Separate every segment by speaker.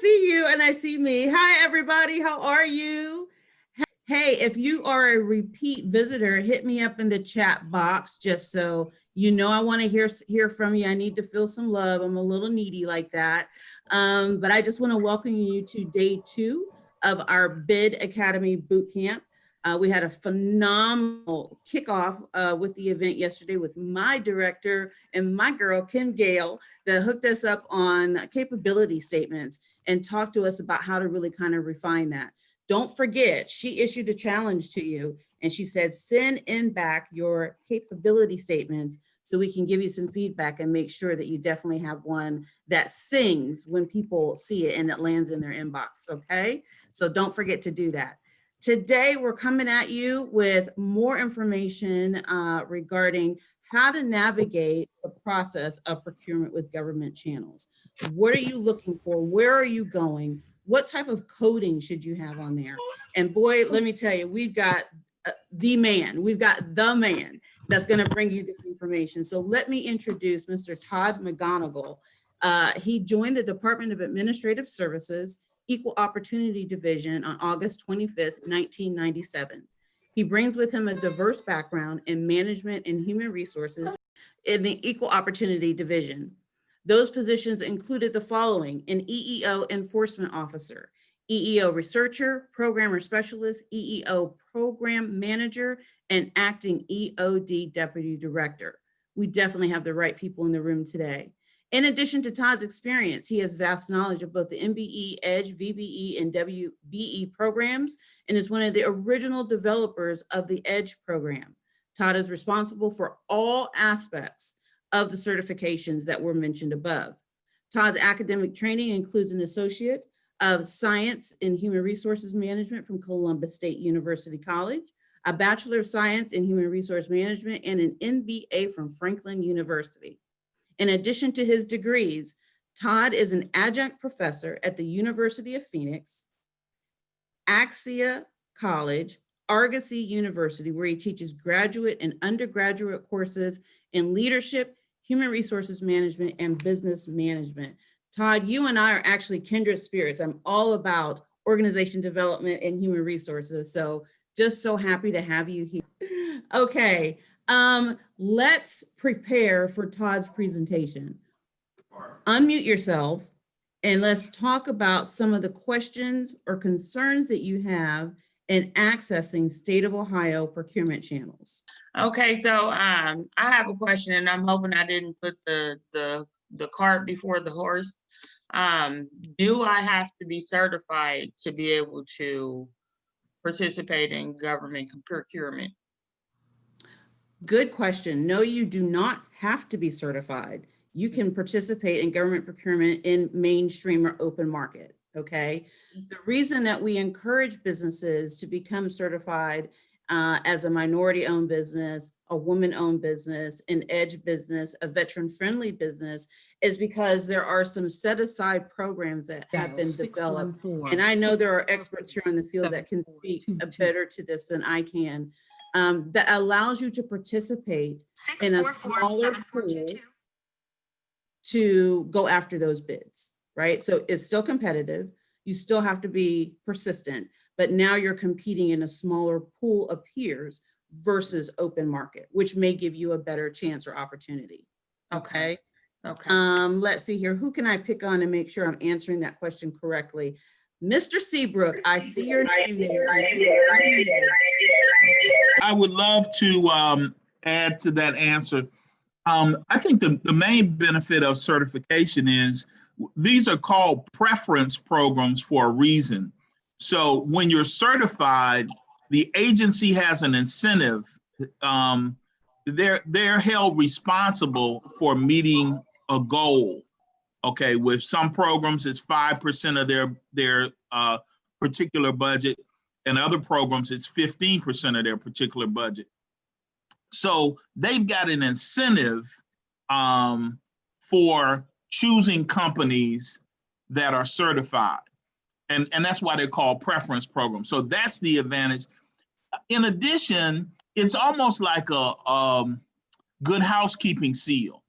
Speaker 1: see you and I see me. Hi, everybody. How are you? Hey, if you are a repeat visitor, hit me up in the chat box just so you know I want to hear from you. I need to feel some love. I'm a little needy like that. But I just want to welcome you to day 2 of our Bid Academy Bootcamp. We had a phenomenal kickoff with the event yesterday with my director and my girl, Kim Gale, that hooked us up on capability statements and talked to us about how to really kind of refine that. Don't forget, she issued a challenge to you and she said, send in back your capability statements so we can give you some feedback and make sure that you definitely have one that sings when people see it and it lands in their inbox, okay? So don't forget to do that. Today, we're coming at you with more information regarding how to navigate the process of procurement with government channels. What are you looking for? Where are you going? What type of coding should you have on there? And boy, let me tell you, we've got the man that's going to bring you this information. So let me introduce Mr. Todd McGonigle. He joined the Department of Administrative Services Equal Opportunity Division on August 25th, 1997. He brings with him a diverse background in management and human resources in the Equal Opportunity Division. Those positions included the following: an EEO enforcement officer, EEO researcher, programmer specialist, EEO program manager, and acting EOD deputy director. We definitely have the right people in the room today. In addition to Todd's experience, he has vast knowledge of both the MBE, EDGE, VBE, and WBE programs, and is one of the original developers of the EDGE program. Todd is responsible for all aspects of the certifications that were mentioned above. Todd's academic training includes an Associate of Science in Human Resources Management from Columbus State University College, a Bachelor of Science in Human Resource Management, and an MBA from Franklin University. In addition to his degrees, Todd is an adjunct professor at the University of Phoenix, Axia College, Argosy University, where he teaches graduate and undergraduate courses in leadership, human resources management, and business management. Todd, you and I are actually kindred spirits. I'm all about organization development and human resources. So just so happy to have you here. Okay, let's prepare for Todd's presentation. Unmute yourself and let's talk about some of the questions or concerns that you have in accessing state of Ohio procurement channels.
Speaker 2: Okay, so I have a question, and I'm hoping I didn't put the cart before the horse. Do I have to be certified to be able to participate in government procurement?
Speaker 1: Good question. No, you do not have to be certified. You can participate in government procurement in mainstream or open market, okay? The reason that we encourage businesses to become certified as a minority-owned business, a woman-owned business, an EDGE business, a veteran-friendly business, is because there are some set-aside programs that have been developed. And I know there are experts here in the field that can speak better to this than I can, that allows you to participate in a smaller pool to go after those bids, right? So it's still competitive. You still have to be persistent, but now you're competing in a smaller pool of peers versus open market, which may give you a better chance or opportunity. Okay.
Speaker 2: Okay.
Speaker 1: Let's see here. Who can I pick on and make sure I'm answering that question correctly? Mr. Seabrook, I see your name there.
Speaker 3: I would love to add to that answer. I think the main benefit of certification is these are called preference programs for a reason. So when you're certified, the agency has an incentive. They're held responsible for meeting a goal. Okay, with some programs, it's 5% of their particular budget, and other programs, it's 15% of their particular budget. So they've got an incentive for choosing companies that are certified. And that's why they're called preference programs. So that's the advantage. In addition, it's almost like a good housekeeping seal.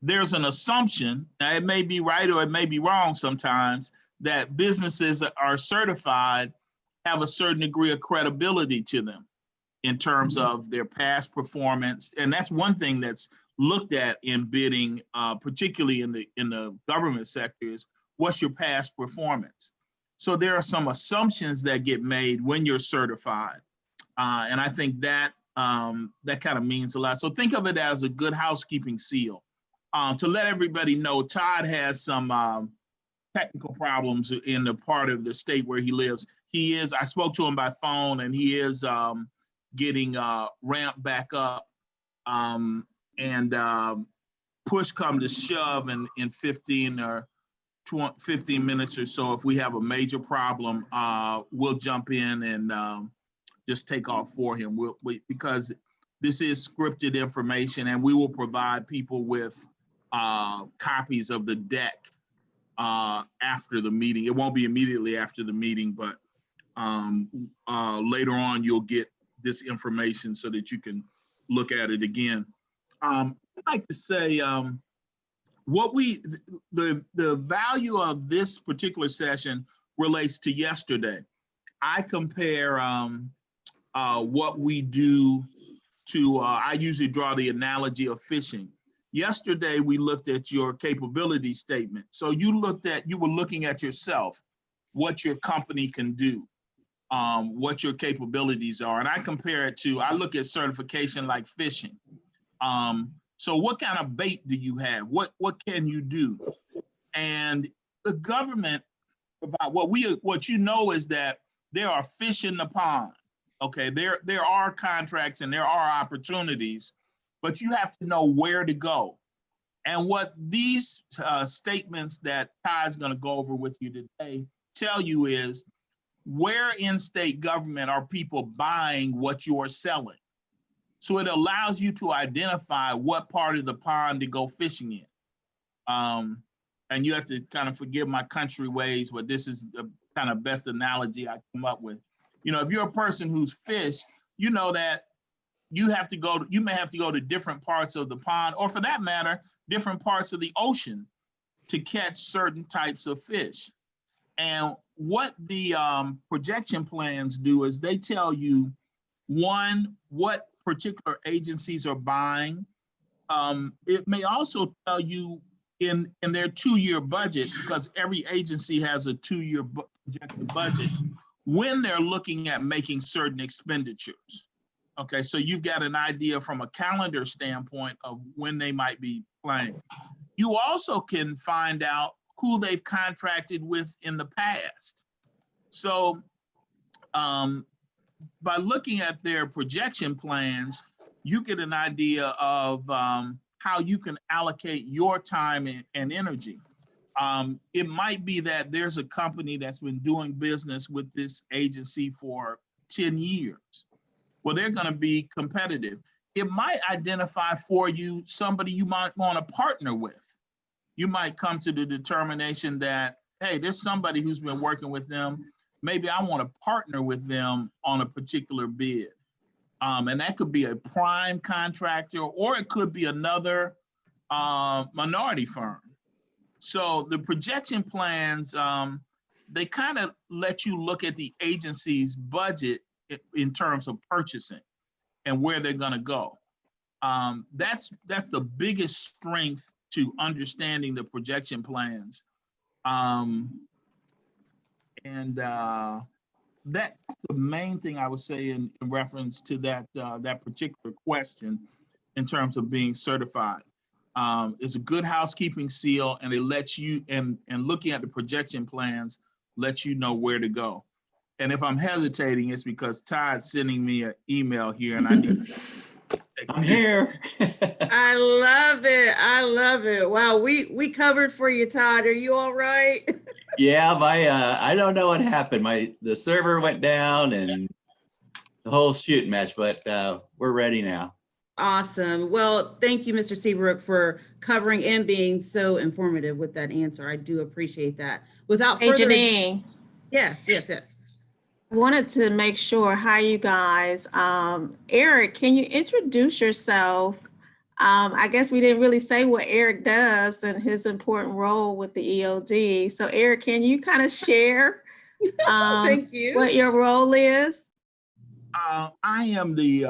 Speaker 3: There's an assumption, now it may be right or it may be wrong sometimes, that businesses are certified have a certain degree of credibility to them in terms of their past performance. And that's one thing that's looked at in bidding, particularly in the government sector, is what's your past performance. So there are some assumptions that get made when you're certified. And I think that that kind of means a lot. So think of it as a good housekeeping seal. To let everybody know, Todd has some technical problems in the part of the state where he lives. I spoke to him by phone, and he is getting ramped back up. Push come to shove in 15 minutes or so, if we have a major problem, we'll jump in and just take off for him. Because this is scripted information, and we will provide people with copies of the deck after the meeting. It won't be immediately after the meeting, but later on you'll get this information so that you can look at it again. I'd like to say the value of this particular session relates to yesterday. I compare what we do to, I usually draw the analogy of fishing. Yesterday, we looked at your capability statement. So you were looking at yourself, what your company can do, what your capabilities are. And I compare it to, I look at certification like fishing. So what kind of bait do you have? What can you do? And the government, what you know is that there are fish in the pond. Okay, there are contracts and there are opportunities, but you have to know where to go. And what these statements that Todd's going to go over with you today tell you is, where in state government are people buying what you're selling? So it allows you to identify what part of the pond to go fishing in. And you have to kind of forgive my country ways, but this is the kind of best analogy I come up with. You know, if you're a person who's fished, you know that you may have to go to different parts of the pond, or for that matter, different parts of the ocean to catch certain types of fish. And what the projection plans do is they tell you, one, what particular agencies are buying. It may also tell you in their 2-year budget, because every agency has a 2-year projected budget, when they're looking at making certain expenditures. Okay, so you've got an idea from a calendar standpoint of when they might be playing. You also can find out who they've contracted with in the past. So by looking at their projection plans, you get an idea of how you can allocate your time and energy. It might be that there's a company that's been doing business with this agency for 10 years. Well, they're going to be competitive. It might identify for you somebody you might want to partner with. You might come to the determination that, hey, there's somebody who's been working with them. Maybe I want to partner with them on a particular bid. And that could be a prime contractor, or it could be another minority firm. So the projection plans, they kind of let you look at the agency's budget in terms of purchasing and where they're going to go. That's the biggest strength to understanding the projection plans. That's the main thing I would say in reference to that particular question in terms of being certified. It's a good housekeeping seal, and it lets you, and looking at the projection plans, lets you know where to go. And if I'm hesitating, it's because Todd's sending me an email here, and I need to
Speaker 4: I'm here.
Speaker 1: I love it. I love it. Wow, we covered for you, Todd. Are you all right?
Speaker 4: Yeah, I don't know what happened. The server went down and the whole shoot match, but we're ready now.
Speaker 1: Awesome. Well, thank you, Mr. Seabrook, for covering and being so informative with that answer. I do appreciate that. Without further ado,
Speaker 5: Janine,
Speaker 1: yes.
Speaker 5: I wanted to make sure, hi, you guys. Eric, can you introduce yourself I guess we didn't really say what Eric does and his important role with the EOD. So Eric, can you kind of share
Speaker 1: Thank you.
Speaker 5: what your role is?
Speaker 3: I am the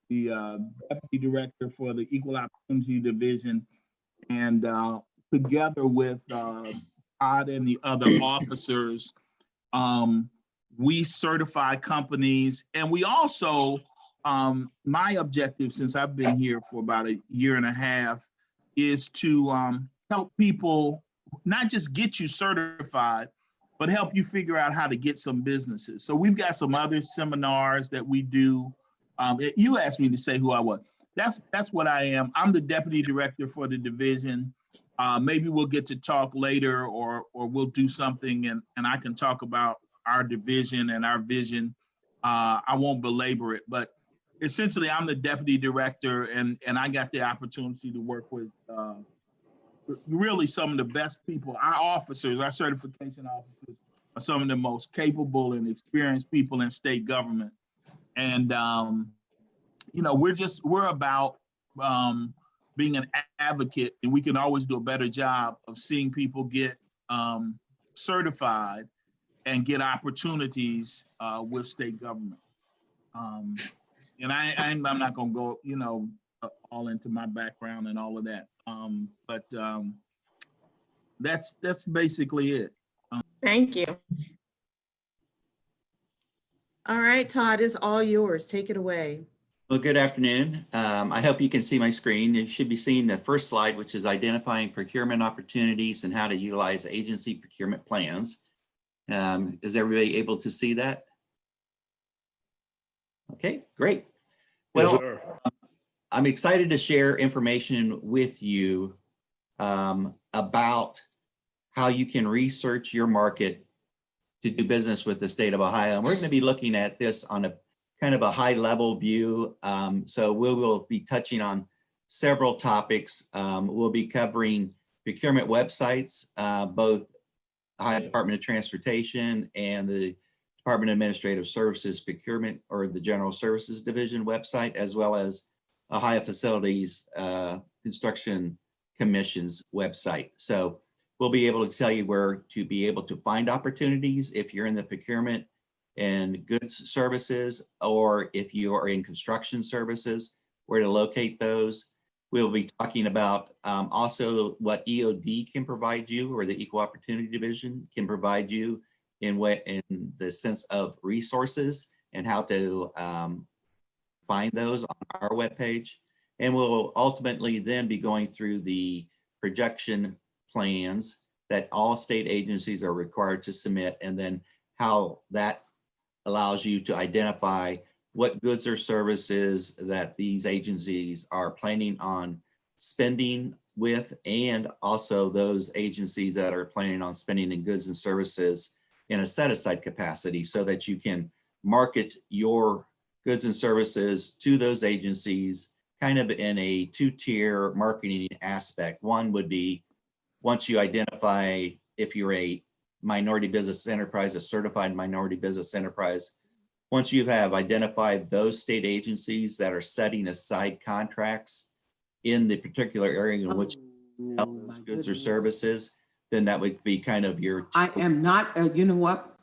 Speaker 3: deputy director for the Equal Opportunity Division, and together with Todd and the other officers, we certify companies, and we also, my objective since I've been here for about a year and a half is to help people not just get you certified, but help you figure out how to get some businesses. So we've got some other seminars that we do. You asked me to say who I was. That's what I am. I'm the deputy director for the division. Maybe we'll get to talk later, or we'll do something and I can talk about our division and our vision. I won't belabor it, but essentially I'm the deputy director, and I got the opportunity to work with really some of the best people. Our officers, our certification officers, are some of the most capable and experienced people in state government. And we're about being an advocate, and we can always do a better job of seeing people get certified and get opportunities with state government. And I'm not going to go, all into my background and all of that. But that's basically it.
Speaker 5: Thank you.
Speaker 1: All right, Todd, it's all yours. Take it away.
Speaker 4: Well, good afternoon. I hope you can see my screen. You should be seeing the first slide, which is identifying procurement opportunities and how to utilize agency procurement plans. Is everybody able to see that? Okay, great. Well, I'm excited to share information with you about how you can research your market to do business with the state of Ohio. And we're going to be looking at this on a kind of a high level view. So we will be touching on several topics. We'll be covering procurement websites, both Ohio Department of Transportation and the Department of Administrative Services Procurement, or the General Services Division website, as well as Ohio Facilities Construction Commission's website. So we'll be able to tell you where to be able to find opportunities if you're in the procurement and goods services, or if you are in construction services, where to locate those. We'll be talking about also what EOD can provide you, or the Equal Opportunity Division can provide you in the sense of resources and how to find those on our webpage. And we'll ultimately then be going through the projection plans that all state agencies are required to submit, and then how that allows you to identify what goods or services that these agencies are planning on spending with, and also those agencies that are planning on spending in goods and services in a set-aside capacity, so that you can market your goods and services to those agencies kind of in a two-tier marketing aspect. One would be, once you identify if you're a minority business enterprise, a certified minority business enterprise, once you have identified those state agencies that are setting aside contracts in the particular area in which you sell those goods or services, then that would be kind of your...
Speaker 6: I am not, you know what?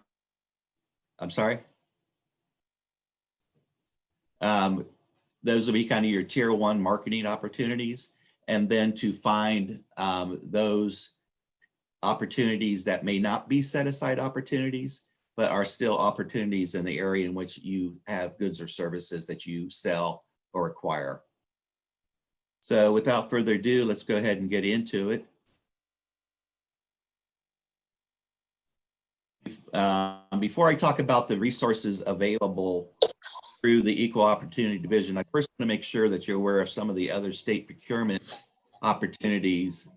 Speaker 4: I'm sorry? Those will be kind of your tier one marketing opportunities. And then to find those opportunities that may not be set aside opportunities, but are still opportunities in the area in which you have goods or services that you sell or acquire. So without further ado, let's go ahead and get into it. Before I talk about the resources available through the Equal Opportunity Division, I first want to make sure that you're aware of some of the other state procurement opportunities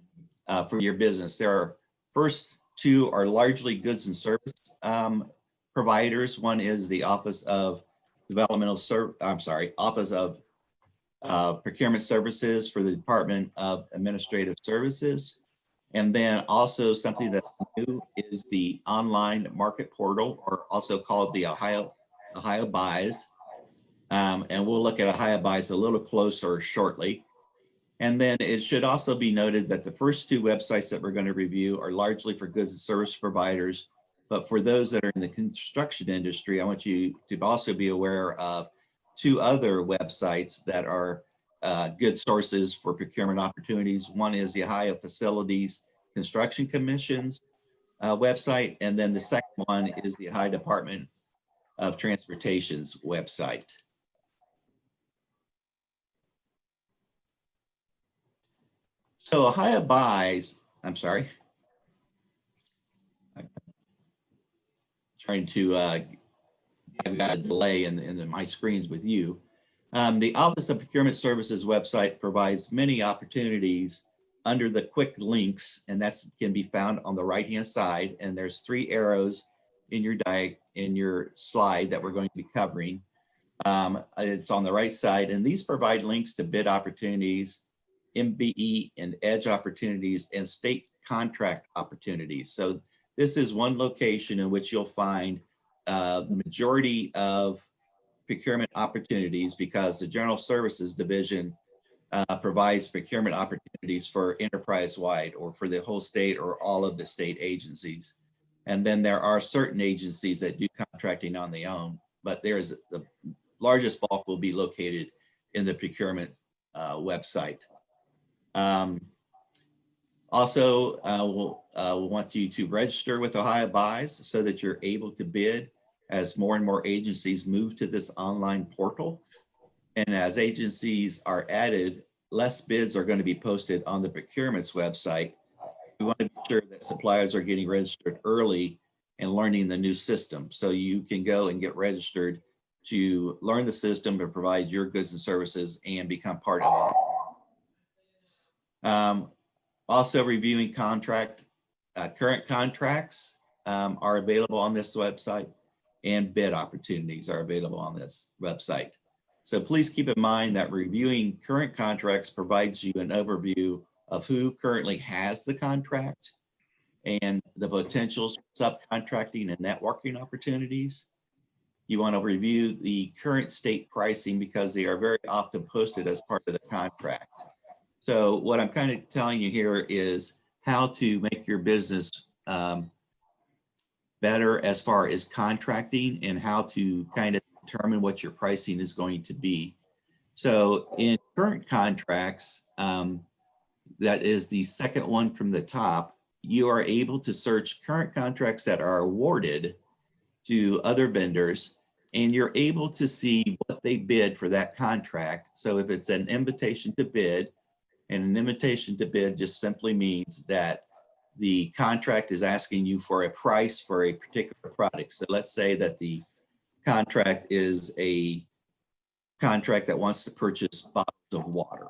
Speaker 4: for your business. There are, first two are largely goods and service providers. One is the Office of Office of Procurement Services for the Department of Administrative Services. And then also something that's new is the online market portal, or also called the Ohio Buys. And we'll look at Ohio-Buys a little closer shortly. And then it should also be noted that the first two websites that we're going to review are largely for goods and service providers. But for those that are in the construction industry, I want you to also be aware of two other websites that are good sources for procurement opportunities. One is the Ohio Facilities Construction Commission's website. And then the second one is the Ohio Department of Transportation's website. So Ohio-Buys, I'm sorry. I'm trying to, I've got a delay in my screens with you. The Office of Procurement Services website provides many opportunities under the quick links, and that can be found on the right-hand side. And there's 3 arrows in your slide that we're going to be covering. It's on the right side, and these provide links to bid opportunities, MBE and EDGE opportunities, and state contract opportunities. So this is one location in which you'll find the majority of procurement opportunities, because the General Services Division provides procurement opportunities for enterprise-wide or for the whole state or all of the state agencies. And then there are certain agencies that do contracting on their own, but there's the largest bulk will be located in the procurement website. Also, we'll want you to register with Ohio-Buys so that you're able to bid as more and more agencies move to this online portal. And as agencies are added, less bids are going to be posted on the procurement's website. We want to be sure that suppliers are getting registered early and learning the new system. So you can go and get registered to learn the system to provide your goods and services and become part of it. Also reviewing current contracts are available on this website, and bid opportunities are available on this website. So please keep in mind that reviewing current contracts provides you an overview of who currently has the contract and the potentials for subcontracting and networking opportunities. You want to review the current state pricing because they are very often posted as part of the contract. So what I'm kind of telling you here is how to make your business better as far as contracting and how to kind of determine what your pricing is going to be. So in current contracts, that is the second one from the top, you are able to search current contracts that are awarded to other vendors, and you're able to see what they bid for that contract. So if it's an invitation to bid, and an invitation to bid just simply means that the contract is asking you for a price for a particular product. So let's say that the contract is a contract that wants to purchase bottles of water.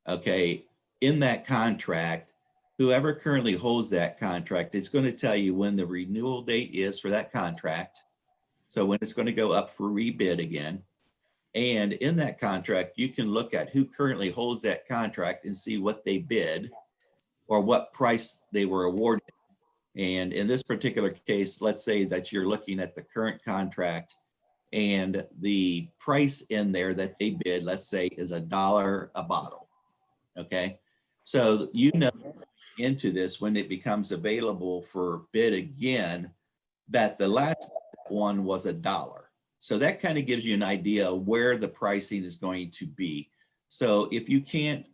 Speaker 4: Okay, in that contract, whoever currently holds that contract, it's going to tell you when the renewal date is for that contract. So when it's going to go up for rebid again. And in that contract, you can look at who currently holds that contract and see what they bid or what price they were awarded. And in this particular case, let's say that you're looking at the current contract and the price in there that they bid, let's say, is $1 a bottle. Okay, so you know into this when it becomes available for bid again that the last one was $1. So that kind of gives you an idea of where the pricing is going to be. So if you can't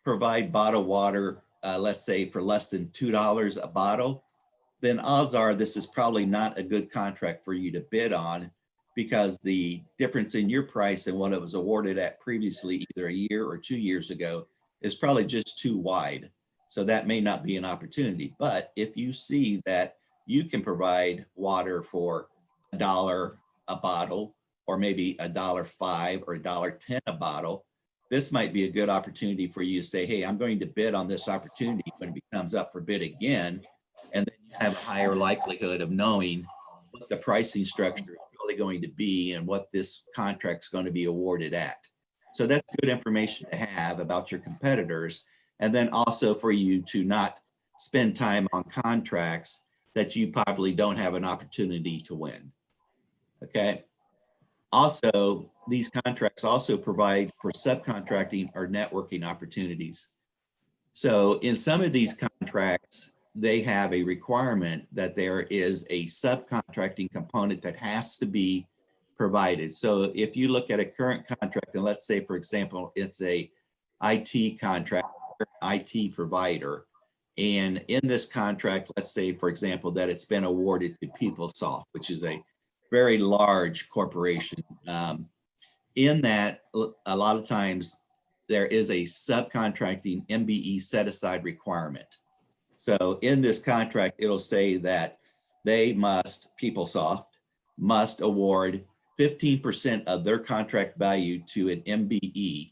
Speaker 4: provide bottled water, let's say for less than $2 a bottle, then odds are this is probably not a good contract for you to bid on, because the difference in your price and what it was awarded at previously, either a year or 2 years ago, is probably just too wide. So that may not be an opportunity. But if you see that you can provide water for $1 a bottle, or maybe $1.05 or $1.10 a bottle, this might be a good opportunity for you to say, hey, I'm going to bid on this opportunity when it becomes up for bid again. And then you have a higher likelihood of knowing what the pricing structure is really going to be and what this contract's going to be awarded at. So that's good information to have about your competitors. And then also for you to not spend time on contracts that you probably don't have an opportunity to win. Okay. Also, these contracts also provide for subcontracting or networking opportunities. So in some of these contracts, they have a requirement that there is a subcontracting component that has to be provided. So if you look at a current contract, and let's say, for example, it's a IT contract, IT provider, and in this contract, let's say, for example, that it's been awarded to PeopleSoft, which is a very large corporation. In that, a lot of times there is a subcontracting MBE set aside requirement. So in this contract, it'll say that they must, PeopleSoft must award 15% of their contract value to an MBE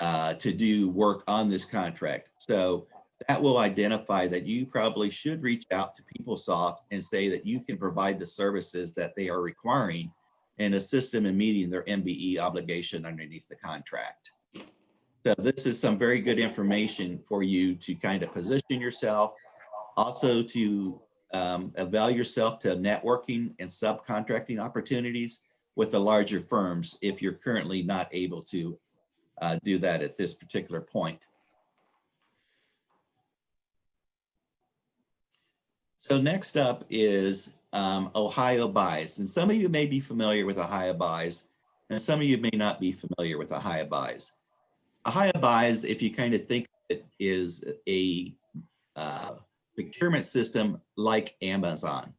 Speaker 4: to do work on this contract. So that will identify that you probably should reach out to PeopleSoft and say that you can provide the services that they are requiring and assist them in meeting their MBE obligation underneath the contract. So this is some very good information for you to kind of position yourself, also to avail yourself to networking and subcontracting opportunities with the larger firms if you're currently not able to do that at this particular point. So next up is Ohio Buys. And some of you may be familiar with Ohio Buys, and some of you may not be familiar with Ohio Buys. Ohio Buys, if you kind of think of it, is a procurement system like Amazon.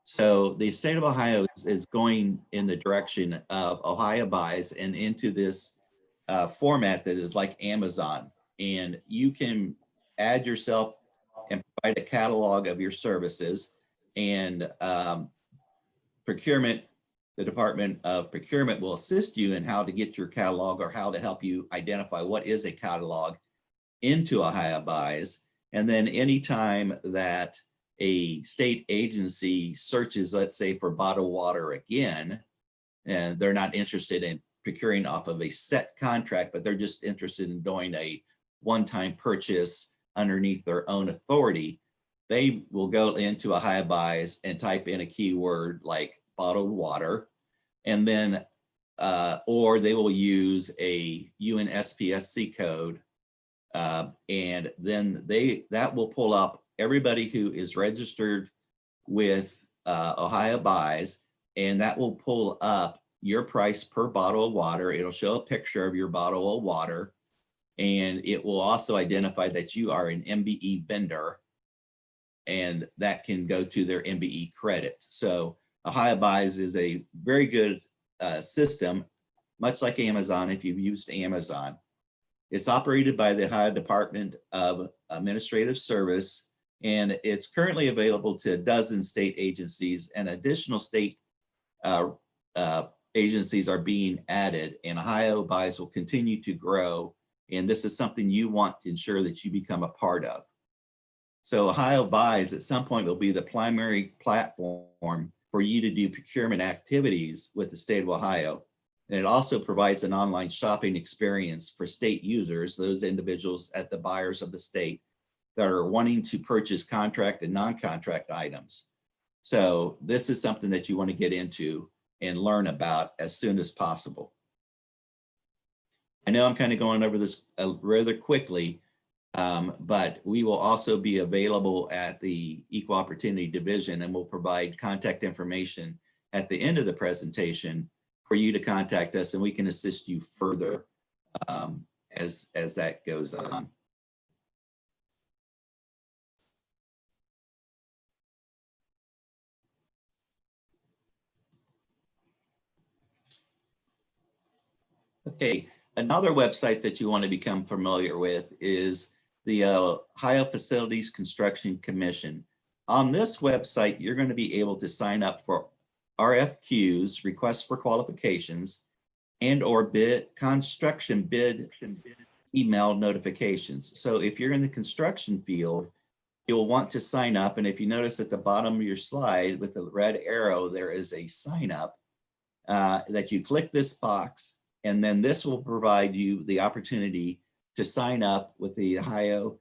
Speaker 4: So the state of Ohio is going in the direction of Ohio Buys and into this format that is like Amazon. And you can add yourself and provide a catalog of your services, and procurement, the Department of Procurement will assist you in how to get your catalog or how to help you identify what is a catalog into Ohio Buys. And then anytime that a state agency searches, let's say, for bottled water again, and they're not interested in procuring off of a set contract, but they're just interested in doing a one-time purchase underneath their own authority, they will go into Ohio Buys and type in a keyword like bottled water, and then or they will use a UNSPSC code, and then that will pull up everybody who is registered with Ohio Buys, and that will pull up your price per bottle of water. It'll show a picture of your bottle of water, and it will also identify that you are an MBE vendor, and that can go to their MBE credit. So Ohio Buys is a very good system, much like Amazon if you've used Amazon. It's operated by the Ohio Department of Administrative Service, and it's currently available to a dozen state agencies, and additional state agencies are being added, and Ohio Buys will continue to grow. And this is something you want to ensure that you become a part of. So Ohio Buys at some point will be the primary platform for you to do procurement activities with the state of Ohio. And it also provides an online shopping experience for state users, those individuals at the buyers of the state that are wanting to purchase contract and non-contract items. So this is something that you want to get into and learn about as soon as possible. I know I'm kind of going over this rather quickly, but we will also be available at the Equal Opportunity Division, and we'll provide contact information at the end of the presentation for you to contact us, and we can assist you further as that goes on. Okay, another website that you want to become familiar with is the Ohio Facilities Construction Commission. On this website, you're going to be able to sign up for RFQs, requests for qualifications, and or construction bid email notifications. So if you're in the construction field, you'll want to sign up. And if you notice at the bottom of your slide with the red arrow, there is a sign up that you click this box, and then this will provide you the opportunity to sign up with the Ohio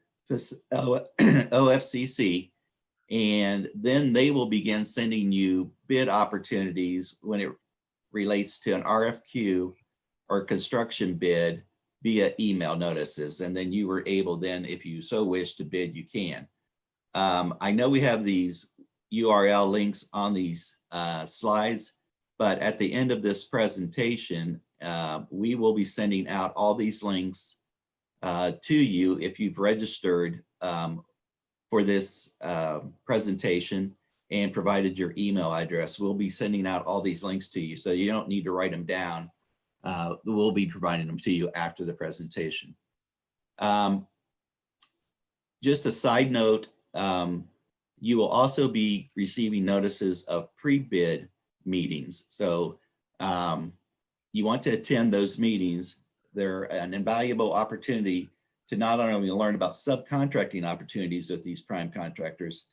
Speaker 4: OFCC, and then they will begin sending you bid opportunities when relates to an RFQ or construction bid via email notices. And then you were able then, if you so wish to bid, you can. I know we have these URL links on these slides, but at the end of this presentation, we will be sending out all these links to you if you've registered for this presentation and provided your email address. We'll be sending out all these links to you, so you don't need to write them down. We'll be providing them to you after the presentation. Just a side note, you will also be receiving notices of pre-bid meetings. So you want to attend those meetings. They're an invaluable opportunity to not only learn about subcontracting opportunities with these prime contractors,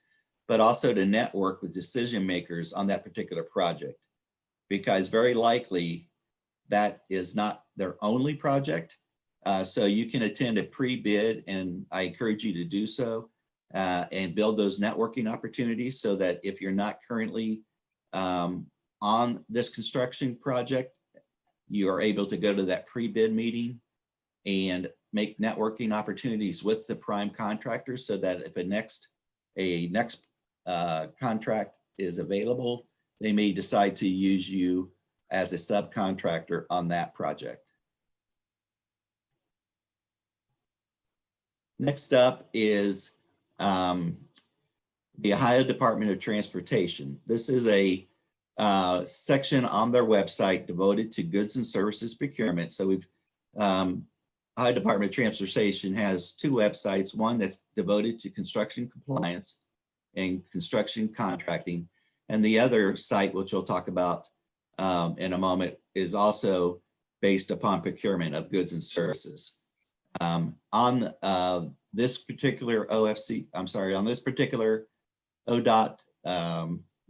Speaker 4: but also to network with decision makers on that particular project. Because very likely that is not their only project. So you can attend a pre-bid, and I encourage you to do so and build those networking opportunities so that if you're not currently on this construction project, you are able to go to that pre-bid meeting and make networking opportunities with the prime contractors, so that if a next contract is available, they may decide to use you as a subcontractor on that project. Next up is the Ohio Department of Transportation. This is a section on their website devoted to goods and services procurement. So we've Ohio Department of Transportation has two websites, one that's devoted to construction compliance and construction contracting, and the other site, which we'll talk about in a moment, is also based upon procurement of goods and services. On this particular on this particular ODOT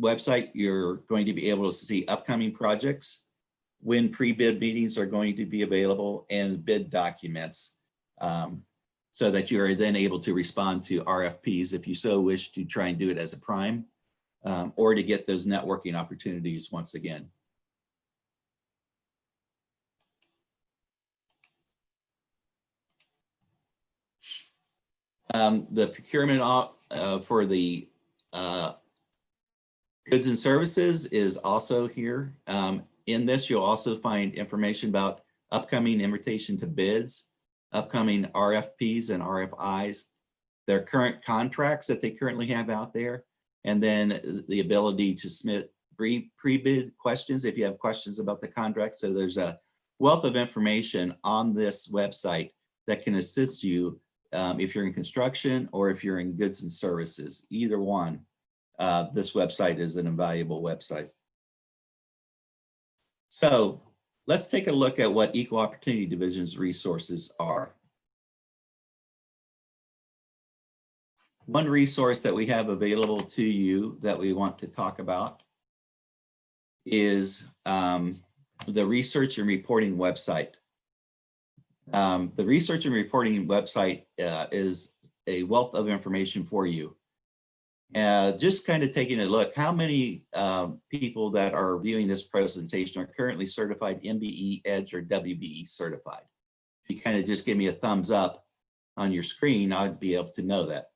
Speaker 4: website, you're going to be able to see upcoming projects, when pre-bid meetings are going to be available, and bid documents, so that you are then able to respond to RFPs if you so wish to try and do it as a prime, or to get those networking opportunities once again. The procurement for the goods and services is also here. In this, you'll also find information about upcoming invitation to bids, upcoming RFPs and RFIs, their current contracts that they currently have out there, and then the ability to submit pre-bid questions if you have questions about the contract. So there's a wealth of information on this website that can assist you if you're in construction or if you're in goods and services. Either one, this website is an invaluable website. So let's take a look at what Equal Opportunity Division's resources are. One resource that we have available to you that we want to talk about is the research and reporting website. The research and reporting website is a wealth of information for you. Just kind of taking a look, how many people that are viewing this presentation are currently certified MBE, EDGE, or WBE certified? If you kind of just give me a thumbs up on your screen, I'd be able to know that.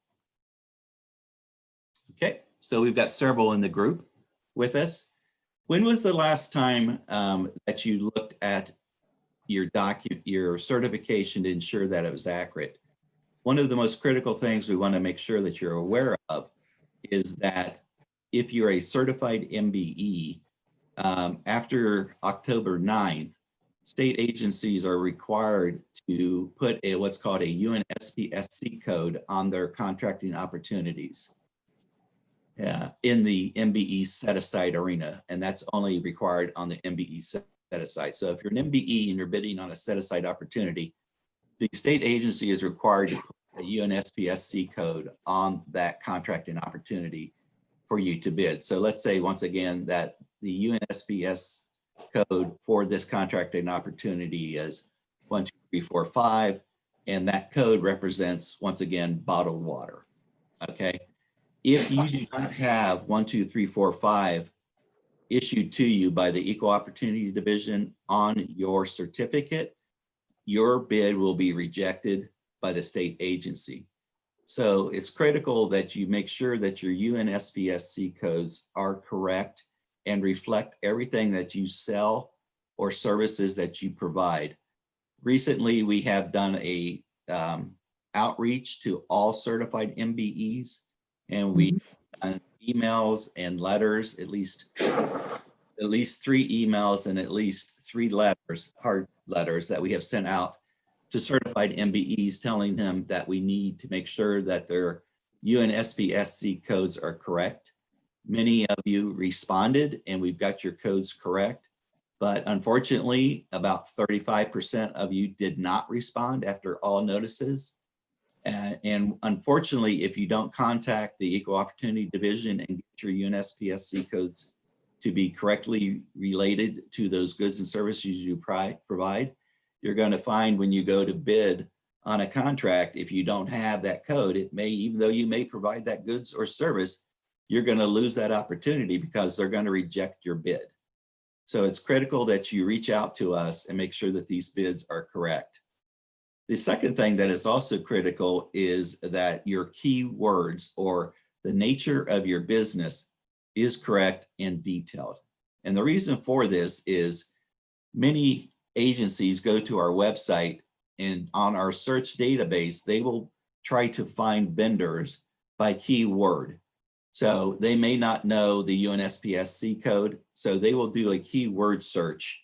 Speaker 4: Okay, so we've got several in the group with us. When was the last time that you looked at your certification to ensure that it was accurate? One of the most critical things we want to make sure that you're aware of is that if you're a certified MBE, after October 9th, state agencies are required to put what's called a UNSPSC code on their contracting opportunities in the MBE set-aside arena, and that's only required on the MBE set-aside. So if you're an MBE and you're bidding on a set-aside opportunity, the state agency is required to put a UNSPSC code on that contracting opportunity for you to bid. So let's say once again that the UNSPS code for this contracting opportunity is 12345, and that code represents once again bottled water. Okay, if you do not have 12345 issued to you by the Equal Opportunity Division on your certificate, your bid will be rejected by the state agency. So it's critical that you make sure that your UNSPSC codes are correct and reflect everything that you sell or services that you provide. Recently, we have done a outreach to all certified MBEs, and we done emails and letters, at least 3 emails and at least 3 letters, hard letters that we have sent out to certified MBEs telling them that we need to make sure that their UNSPSC codes are correct. Many of you responded and we've got your codes correct, but unfortunately about 35% of you did not respond after all notices. And unfortunately, if you don't contact the Equal Opportunity Division and get your UNSPSC codes to be correctly related to those goods and services you provide, you're going to find when you go to bid on a contract, if you don't have that code, it may, even though you may provide that goods or service, you're going to lose that opportunity because they're going to reject your bid. So it's critical that you reach out to us and make sure that these bids are correct. The second thing that is also critical is that your keywords or the nature of your business is correct and detailed. And the reason for this is many agencies go to our website and on our search database, they will try to find vendors by keyword. So they may not know the UNSPSC code, so they will do a keyword search.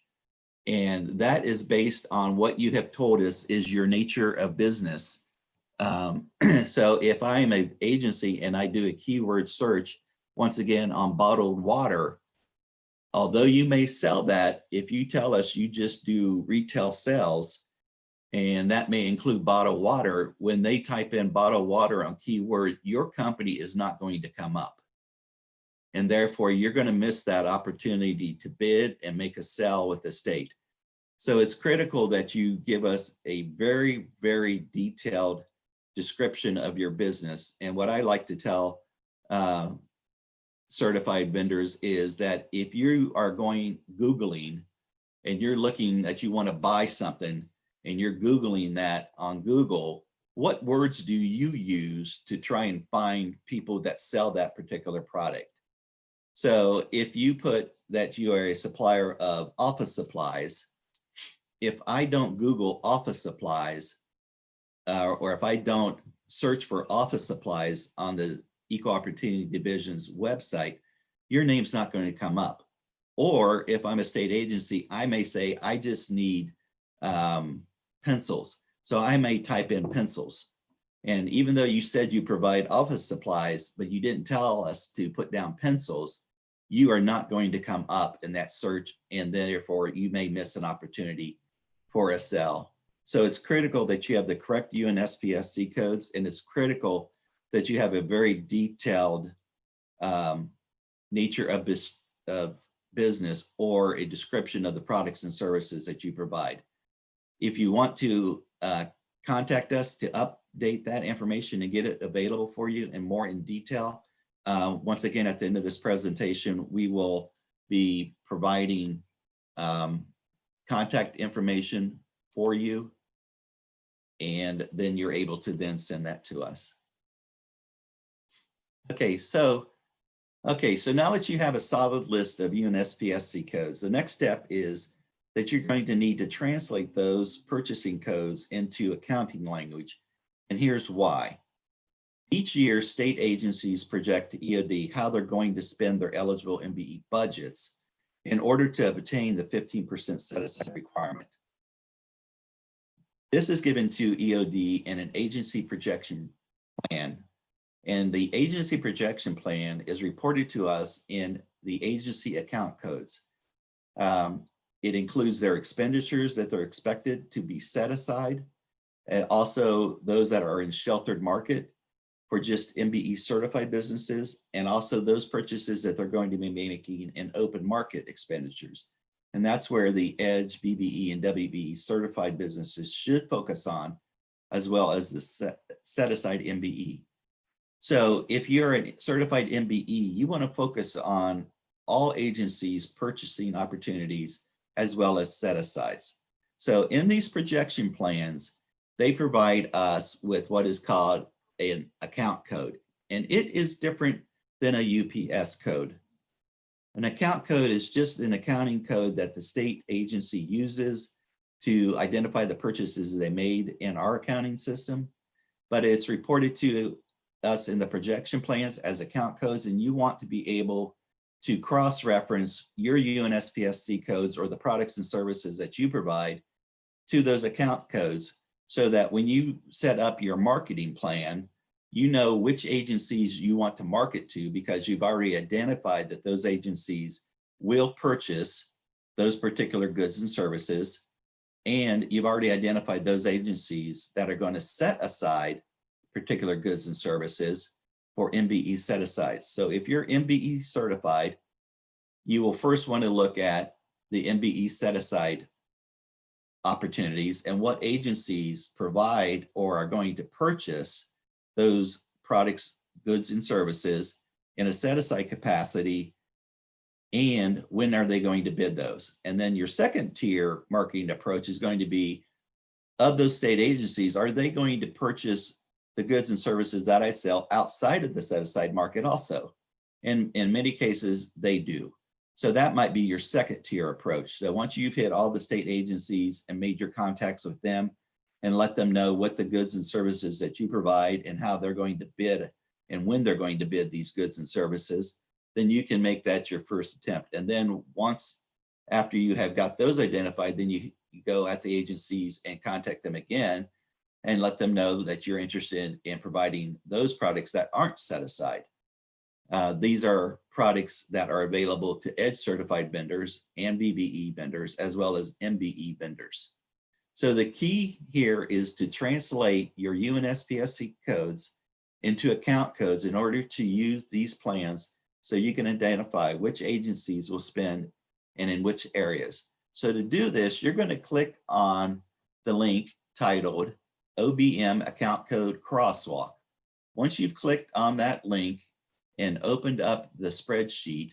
Speaker 4: And that is based on what you have told us is your nature of business. So if I am an agency and I do a keyword search, once again on bottled water, although you may sell that, if you tell us you just do retail sales, and that may include bottled water, when they type in bottled water on keyword, your company is not going to come up. And therefore, you're going to miss that opportunity to bid and make a sell with the state. So it's critical that you give us a very, very detailed description of your business. And what I like to tell certified vendors is that if you are Googling and you're looking that you want to buy something and you're Googling that on Google, what words do you use to try and find people that sell that particular product? So if you put that you are a supplier of office supplies, if I don't Google office supplies, or if I don't search for office supplies on the Equal Opportunity Division's website, your name's not going to come up. Or if I'm a state agency, I may say, I just need pencils. So I may type in pencils. And even though you said you provide office supplies, but you didn't tell us to put down pencils, you are not going to come up in that search. And therefore you may miss an opportunity for a sell. So it's critical that you have the correct UNSPSC codes, and it's critical that you have a very detailed nature of business or a description of the products and services that you provide. If you want to contact us to update that information and get it available for you and more in detail, once again, at the end of this presentation, we will be providing contact information for you, and then you're able to then send that to us. Okay, so now that you have a solid list of UNSPSC codes, the next step is that you're going to need to translate those purchasing codes into accounting language. And here's why. Each year, state agencies project to EOD how they're going to spend their eligible MBE budgets in order to obtain the 15% set aside requirement. This is given to EOD in an agency projection plan. And the agency projection plan is reported to us in the agency account codes. It includes their expenditures that they're expected to be set aside, and also those that are in sheltered market for just MBE certified businesses, and also those purchases that they're going to be making in open market expenditures. And that's where the EDGE, VBE, and WBE certified businesses should focus on, as well as the set aside MBE. So if you're a certified MBE, you want to focus on all agencies' purchasing opportunities as well as set-asides. So in these projection plans, they provide us with what is called an account code, and it is different than a UPS code. An account code is just an accounting code that the state agency uses to identify the purchases they made in our accounting system, but it's reported to us in the projection plans as account codes, and you want to be able to cross-reference your UNSPSC codes or the products and services that you provide to those account codes, so that when you set up your marketing plan, you know which agencies you want to market to, because you've already identified that those agencies will purchase those particular goods and services. And you've already identified those agencies that are going to set aside particular goods and services for MBE set aside. So if you're MBE certified, you will first want to look at the MBE set aside opportunities and what agencies provide or are going to purchase those products, goods, and services in a set-aside capacity, and when are they going to bid those? And then your second tier marketing approach is going to be, of those state agencies, are they going to purchase the goods and services that I sell outside of the set-aside market also? And in many cases, they do. So that might be your second tier approach. So once you've hit all the state agencies and made your contacts with them, and let them know what the goods and services that you provide and how they're going to bid and when they're going to bid these goods and services, then you can make that your first attempt. And then once after you have got those identified, then you go at the agencies and contact them again and let them know that you're interested in providing those products that aren't set aside. These are products that are available to EDGE certified vendors and BBE vendors, as well as MBE vendors. So the key here is to translate your UNSPSC codes into account codes in order to use these plans so you can identify which agencies will spend and in which areas. So to do this, you're going to click on the link titled OBM Account Code Crosswalk. Once you've clicked on that link and opened up the spreadsheet,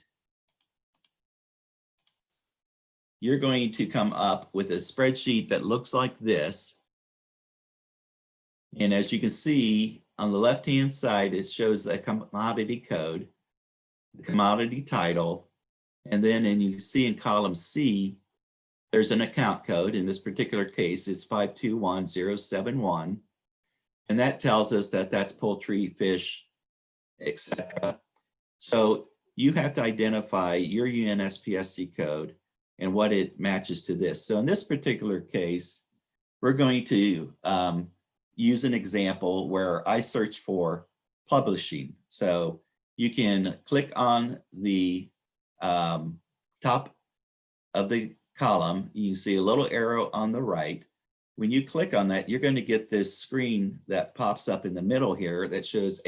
Speaker 4: you're going to come up with a spreadsheet that looks like this. And as you can see on the left-hand side, it shows a commodity code, the commodity title, and then you can see in column C, there's an account code. In this particular case, it's 521071. And that tells us that that's poultry, fish, etc. So you have to identify your UNSPSC code and what it matches to this. So in this particular case, we're going to use an example where I search for publishing. So you can click on the top of the column. You can see a little arrow on the right. When you click on that, you're going to get this screen that pops up in the middle here that shows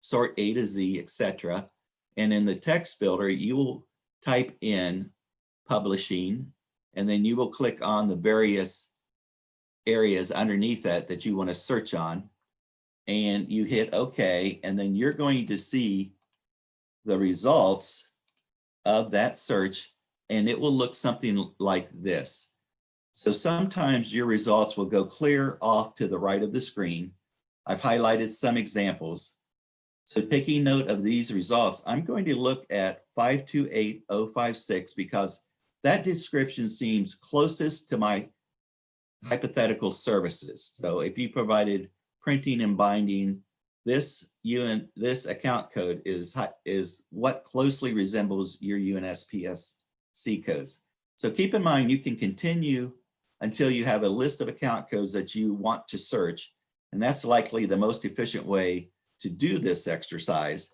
Speaker 4: sort A to Z, etc. And in the text builder, you will type in publishing, and then you will click on the various areas underneath that you want to search on, and you hit OK, and then you're going to see the results of that search, and it will look something like this. So sometimes your results will go clear off to the right of the screen. I've highlighted some examples. So taking note of these results, I'm going to look at 528056 because that description seems closest to my hypothetical services. So if you provided printing and binding, this account code is what closely resembles your UNSPSC codes. So keep in mind, you can continue until you have a list of account codes that you want to search. And that's likely the most efficient way to do this exercise.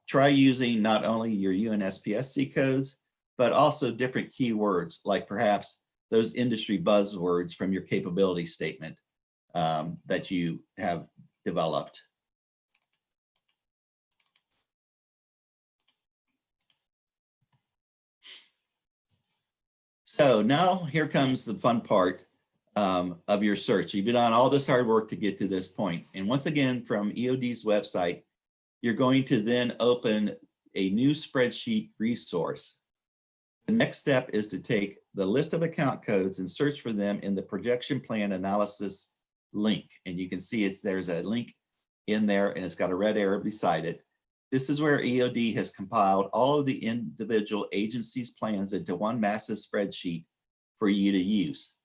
Speaker 4: Try using not only your UNSPSC codes, but also different keywords, like perhaps those industry buzzwords from your capability statement that you have developed. So now here comes the fun part of your search. You've done all this hard work to get to this point. And once again, from EOD's website, you're going to then open a new spreadsheet resource. The next step is to take the list of account codes and search for them in the projection plan analysis link. And you can see there's a link in there and it's got a red arrow beside it. This is where EOD has compiled all of the individual agencies' plans into one massive spreadsheet for you to use.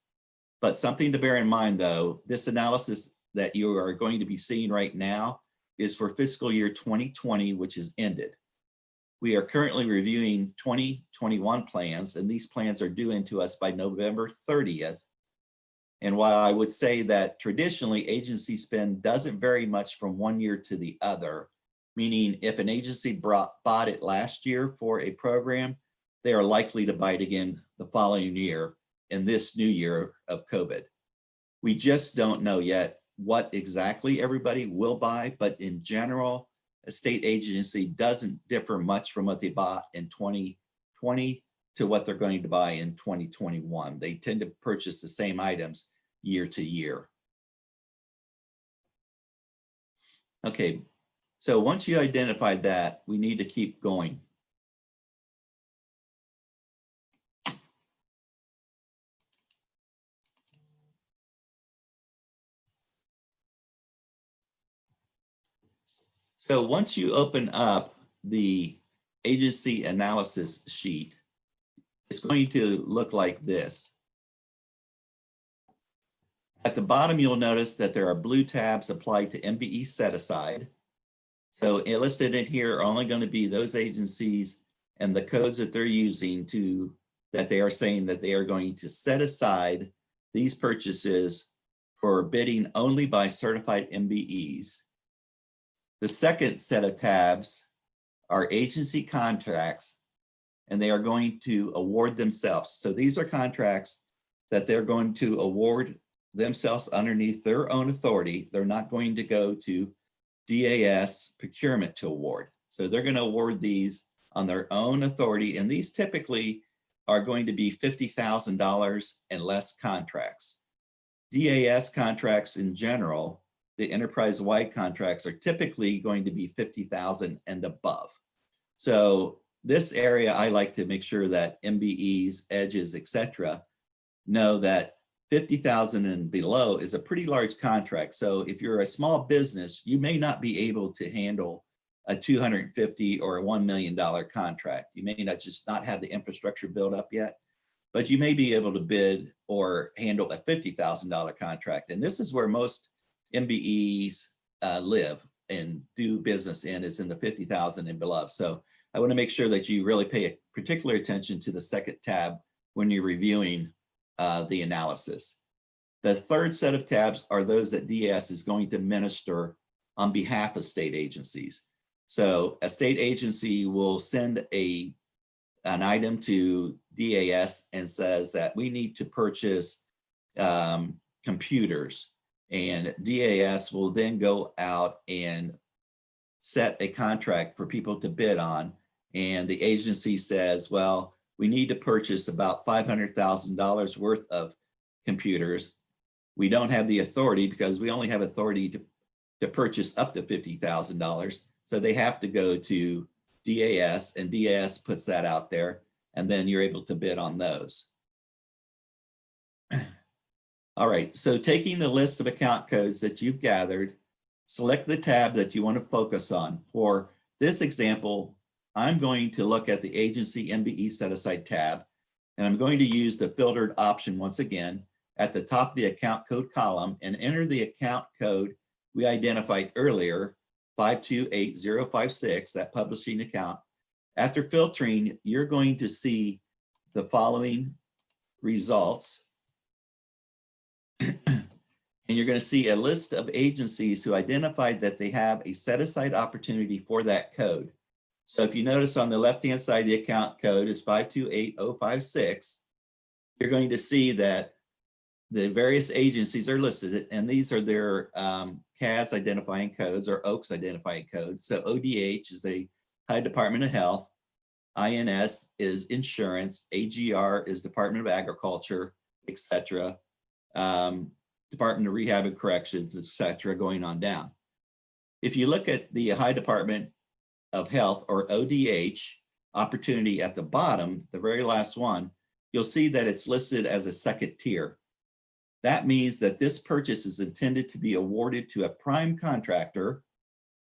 Speaker 4: But something to bear in mind though, this analysis that you are going to be seeing right now is for fiscal year 2020, which is ended. We are currently reviewing 2021 plans, and these plans are due into us by November 30th. And while I would say that traditionally agency spend doesn't vary much from one year to the other, meaning if an agency bought it last year for a program, they are likely to buy it again the following year in this new year of COVID. We just don't know yet what exactly everybody will buy, but in general, a state agency doesn't differ much from what they bought in 2020 to what they're going to buy in 2021. They tend to purchase the same items year to year. Okay, so once you identified that, we need to keep going. So once you open up the agency analysis sheet, it's going to look like this. At the bottom, you'll notice that there are blue tabs applied to MBE set aside. So listed in here are only going to be those agencies and the codes that they're using that they are saying that they are going to set aside these purchases for bidding only by certified MBEs. The second set of tabs are agency contracts, and they are going to award themselves. So these are contracts that they're going to award themselves underneath their own authority. They're not going to go to DAS Procurement to award. So they're going to award these on their own authority, and these typically are going to be $50,000 and less contracts. DAS contracts in general, the enterprise-wide contracts, are typically going to be $50,000 and above. So this area, I like to make sure that MBEs, edges, etc., know that $50,000 and below is a pretty large contract. So if you're a small business, you may not be able to handle a $250,000 or a $1 million contract. You may not have the infrastructure built up yet, but you may be able to bid or handle a $50,000 contract. And this is where most MBEs live and do business in, is in the $50,000 and below. So I want to make sure that you really pay particular attention to the second tab when you're reviewing the analysis. The third set of tabs are those that DAS is going to administer on behalf of state agencies. So a state agency will send an item to DAS and says that we need to purchase computers, and DAS will then go out and set a contract for people to bid on. And the agency says, well, we need to purchase about $500,000 worth of computers. We don't have the authority because we only have authority to purchase up to $50,000. So they have to go to DAS, and DAS puts that out there, and then you're able to bid on those. All right, so taking the list of account codes that you've gathered, select the tab that you want to focus on. For this example, I'm going to look at the agency MBE set aside tab, and I'm going to use the filtered option once again at the top of the account code column and enter the account code we identified earlier, 528056, that publishing account. After filtering, you're going to see the following results. And you're going to see a list of agencies who identified that they have a set aside opportunity for that code. So if you notice on the left-hand side, the account code is 528056. You're going to see that the various agencies are listed, and these are their CAS identifying codes or OAKS identifying codes. So ODH is a Ohio Department of Health, INS is insurance, AGR is Department of Agriculture, etc. Department of Rehab and Corrections, etc., going on down. If you look at the Ohio Department of Health, or ODH, opportunity at the bottom, the very last one, you'll see that it's listed as a second tier. That means that this purchase is intended to be awarded to a prime contractor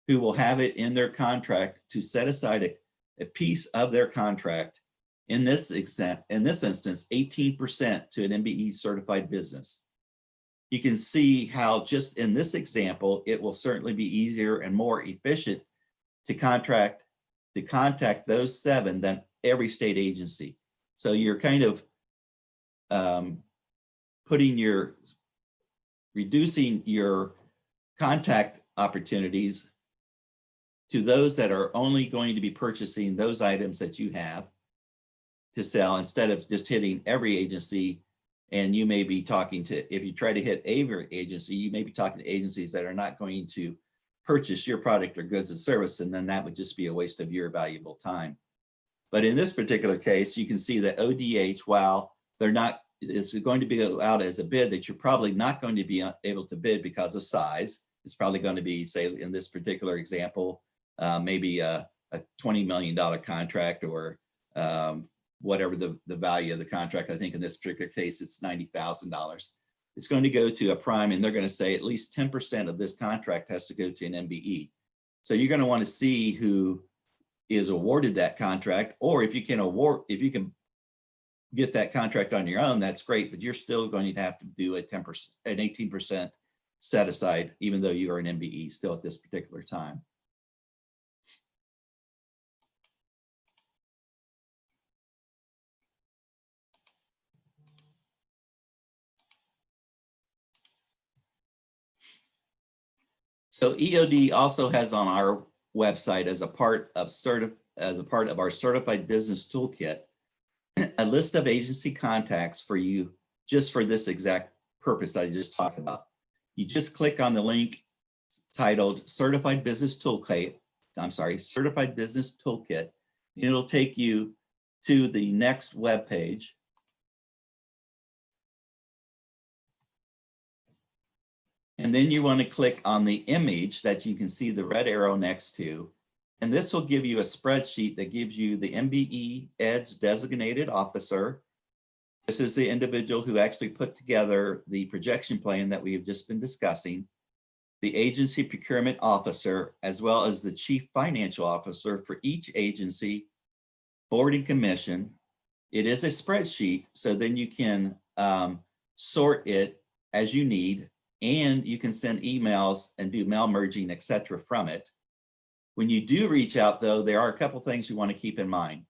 Speaker 4: who will have it in their contract to set aside a piece of their contract. In this instance, 18% to an MBE certified business. You can see how just in this example, it will certainly be easier and more efficient to contact those 7 than every state agency. So you're kind of reducing your contact opportunities to those that are only going to be purchasing those items that you have to sell, instead of just hitting every agency. And you may be talking to, if you try to hit every agency, you may be talking to agencies that are not going to purchase your product or goods and service, and then that would just be a waste of your valuable time. But in this particular case, you can see that ODH, while it's going to be out as a bid that you're probably not going to be able to bid because of size. It's probably going to be, say, in this particular example, maybe a $20 million contract, or whatever the value of the contract. I think in this particular case, it's $90,000. It's going to go to a prime, and they're going to say at least 10% of this contract has to go to an MBE. So you're going to want to see who is awarded that contract, or if you can get that contract on your own, that's great, but you're still going to have to do an 18% set aside, even though you are an MBE still at this particular time. So EOD also has on our website, as a part of our certified business toolkit, a list of agency contacts for you just for this exact purpose I just talked about. You just click on the link titled Certified Business Toolkit, Certified Business Toolkit, and it'll take you to the next web page. And then you want to click on the image that you can see the red arrow next to. And this will give you a spreadsheet that gives you the MBE EDS designated officer. This is the individual who actually put together the projection plan that we have just been discussing, the agency procurement officer, as well as the chief financial officer for each agency, board and commission. It is a spreadsheet, so then you can sort it as you need, and you can send emails and do mail merging, etc. from it. When you do reach out, though, there are a couple things you want to keep in mind.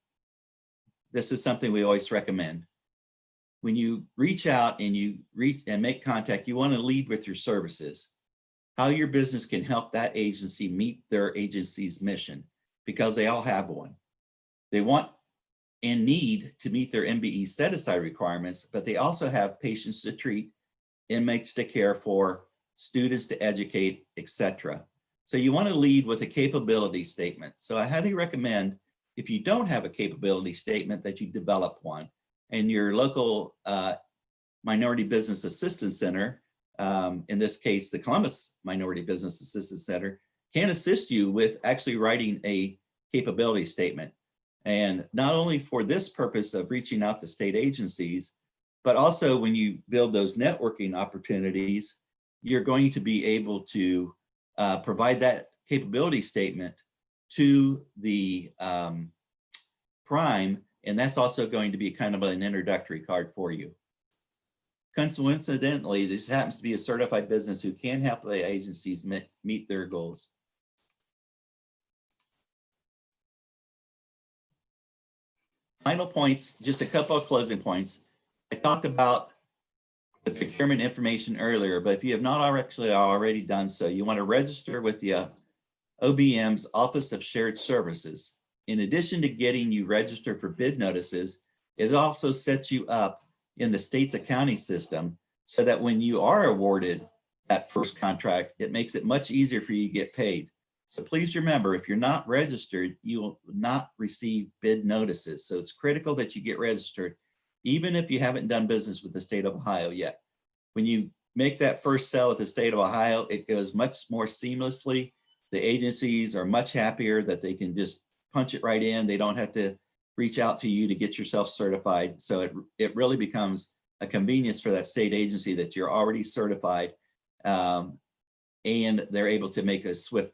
Speaker 4: This is something we always recommend. When you reach out and you make contact, you want to lead with your services, how your business can help that agency meet their agency's mission, because they all have one. They want and need to meet their MBE set-aside requirements, but they also have patients to treat, inmates to care for, students to educate, etc. So you want to lead with a capability statement. So I highly recommend, if you don't have a capability statement, that you develop one. And your local Minority Business Assistance Center, in this case, the Columbus Minority Business Assistance Center, can assist you with actually writing a capability statement. And not only for this purpose of reaching out to state agencies, but also when you build those networking opportunities, you're going to be able to provide that capability statement to the prime, and that's also going to be kind of an introductory card for you. Coincidentally, this happens to be a certified business who can help the agencies meet their goals. Final points, just a couple of closing points. I talked about the procurement information earlier, but if you have not already done so, you want to register with the OBM's Office of Shared Services. In addition to getting you registered for bid notices, it also sets you up in the state's accounting system so that when you are awarded that first contract, it makes it much easier for you to get paid. So please remember, if you're not registered, you will not receive bid notices. So it's critical that you get registered, even if you haven't done business with the state of Ohio yet. When you make that first sale with the state of Ohio, it goes much more seamlessly. The agencies are much happier that they can just punch it right in. They don't have to reach out to you to get yourself certified. So it really becomes a convenience for that state agency that you're already certified, and they're able to make a swift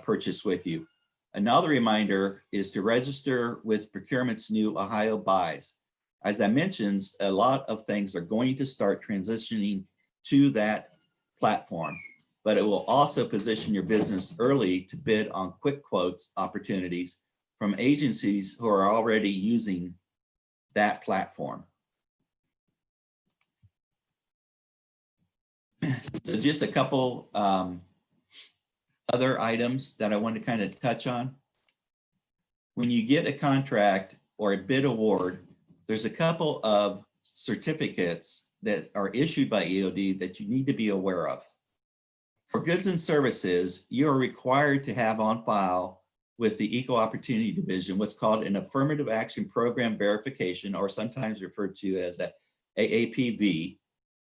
Speaker 4: purchase with you. Another reminder is to register with Procurement's new Ohio buys. As I mentioned, a lot of things are going to start transitioning to that platform, but it will also position your business early to bid on quick quotes opportunities from agencies who are already using that platform. So just a couple other items that I want to kind of touch on. When you get a contract or a bid award, there's a couple of certificates that are issued by EOD that you need to be aware of. For goods and services, you are required to have on file with the Equal Opportunity Division what's called an Affirmative Action Program Verification, or sometimes referred to as a AAPV,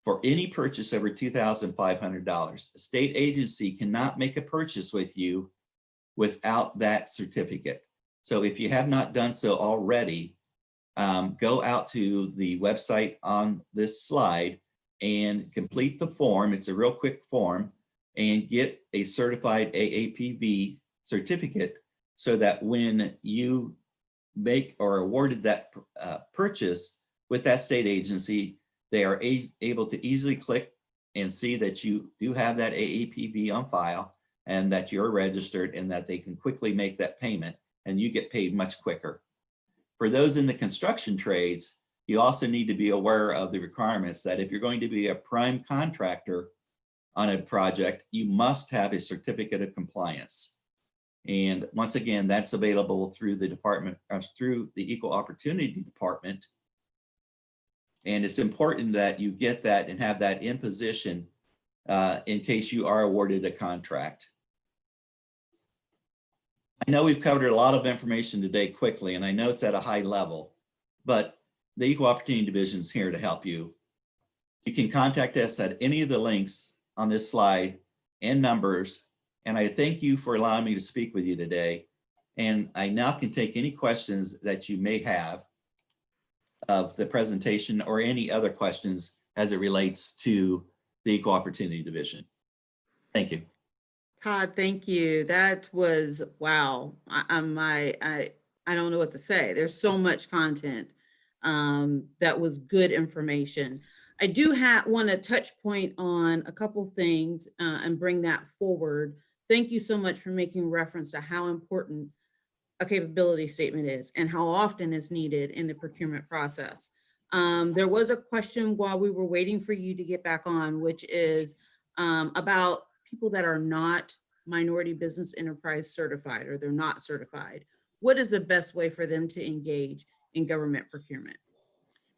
Speaker 4: for any purchase over $2,500. A state agency cannot make a purchase with you without that certificate. So if you have not done so already, go out to the website on this slide and complete the form. It's a real quick form, and get a certified AAPV certificate so that when you make or awarded that purchase with that state agency, they are able to easily click and see that you do have that AAPV on file and that you're registered, and that they can quickly make that payment and you get paid much quicker. For those in the construction trades, you also need to be aware of the requirements that if you're going to be a prime contractor on a project, you must have a certificate of compliance. And once again, that's available through the department, through the Equal Opportunity Department. And it's important that you get that and have that in position in case you are awarded a contract. I know we've covered a lot of information today quickly, and I know it's at a high level, but the Equal Opportunity Division is here to help you. You can contact us at any of the links on this slide and numbers. And I thank you for allowing me to speak with you today. And I now can take any questions that you may have of the presentation or any other questions as it relates to the Equal Opportunity Division. Thank you.
Speaker 1: Todd, thank you. That was, wow. I don't know what to say. There's so much content that was good information. I do want to touch point on a couple things and bring that forward. Thank you so much for making reference to how important a capability statement is and how often it's needed in the procurement process. There was a question while we were waiting for you to get back on, which is about people that are not minority business enterprise certified, or they're not certified. What is the best way for them to engage in government procurement?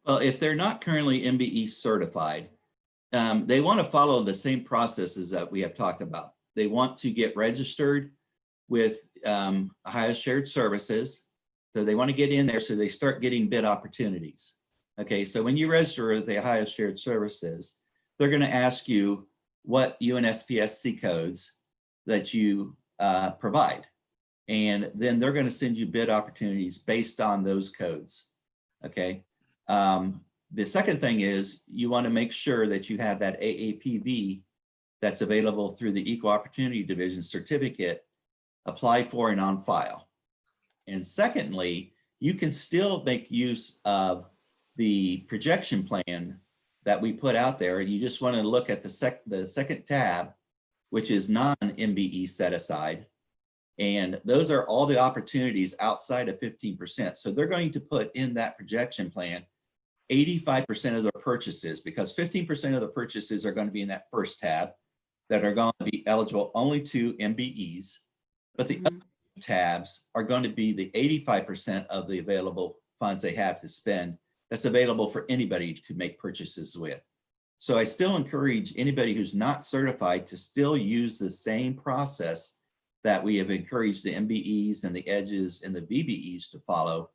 Speaker 4: Well, if they're not currently MBE certified, they want to follow the same processes that we have talked about. They want to get registered with Ohio Shared Services. So they want to get in there so they start getting bid opportunities. Okay, so when you register with the Ohio Shared Services, they're going to ask you what UNSPSC codes that you provide. And then they're going to send you bid opportunities based on those codes. Okay. The second thing is you want to make sure that you have that AAPV that's available through the Equal Opportunity Division certificate applied for and on file. And secondly, you can still make use of the projection plan that we put out there. You just want to look at the second tab, which is non-MBE set aside. And those are all the opportunities outside of 15%. So they're going to put in that projection plan 85% of their purchases, because 15% of the purchases are going to be in that first tab that are going to be eligible only to MBEs. But the other tabs are going to be the 85% of the available funds they have to spend that's available for anybody to make purchases with. So I still encourage anybody who's not certified to still use the same process that we have encouraged the MBEs and the EDGEs and the VBEs to follow.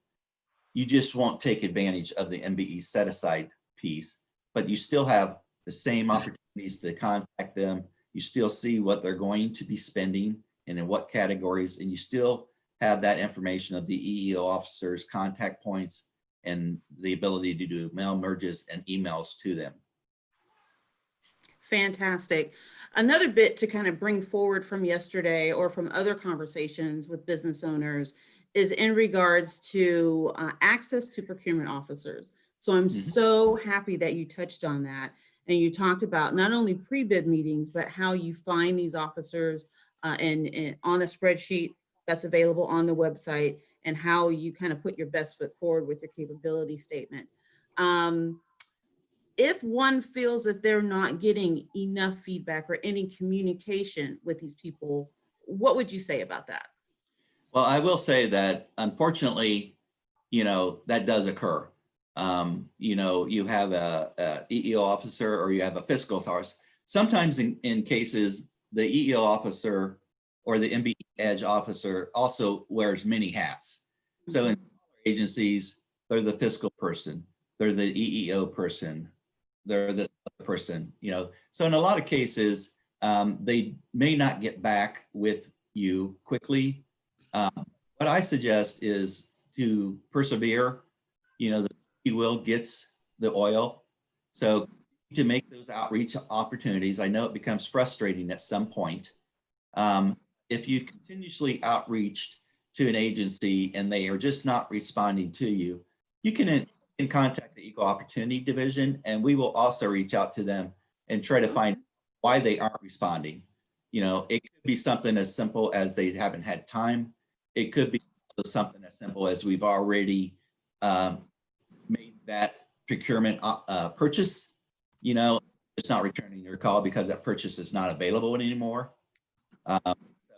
Speaker 4: You just won't take advantage of the MBE set aside piece, but you still have the same opportunities to contact them. You still see what they're going to be spending and in what categories, and you still have that information of the EEO officers' contact points and the ability to do mail merges and emails to them.
Speaker 1: Fantastic. Another bit to kind of bring forward from yesterday or from other conversations with business owners is in regards to access to procurement officers. So I'm so happy that you touched on that. And you talked about not only pre-bid meetings, but how you find these officers and on a spreadsheet that's available on the website, and how you kind of put your best foot forward with your capability statement. If one feels that they're not getting enough feedback or any communication with these people, what would you say about that?
Speaker 4: Well, I will say that unfortunately, that does occur. You have a EEO officer or you have a fiscal authority. Sometimes in cases, the EEO officer or the MBE Edge officer also wears many hats. So in agencies, they're the fiscal person, they're the EEO person, they're this other person, So in a lot of cases, they may not get back with you quickly. What I suggest is to persevere. The will gets the oil. So to make those outreach opportunities, I know it becomes frustrating at some point. If you've continuously outreached to an agency and they are just not responding to you, you can contact the Equal Opportunity Division, and we will also reach out to them and try to find why they aren't responding. It could be something as simple as they haven't had time. It could be something as simple as we've already made that procurement purchase, it's not returning your call because that purchase is not available anymore.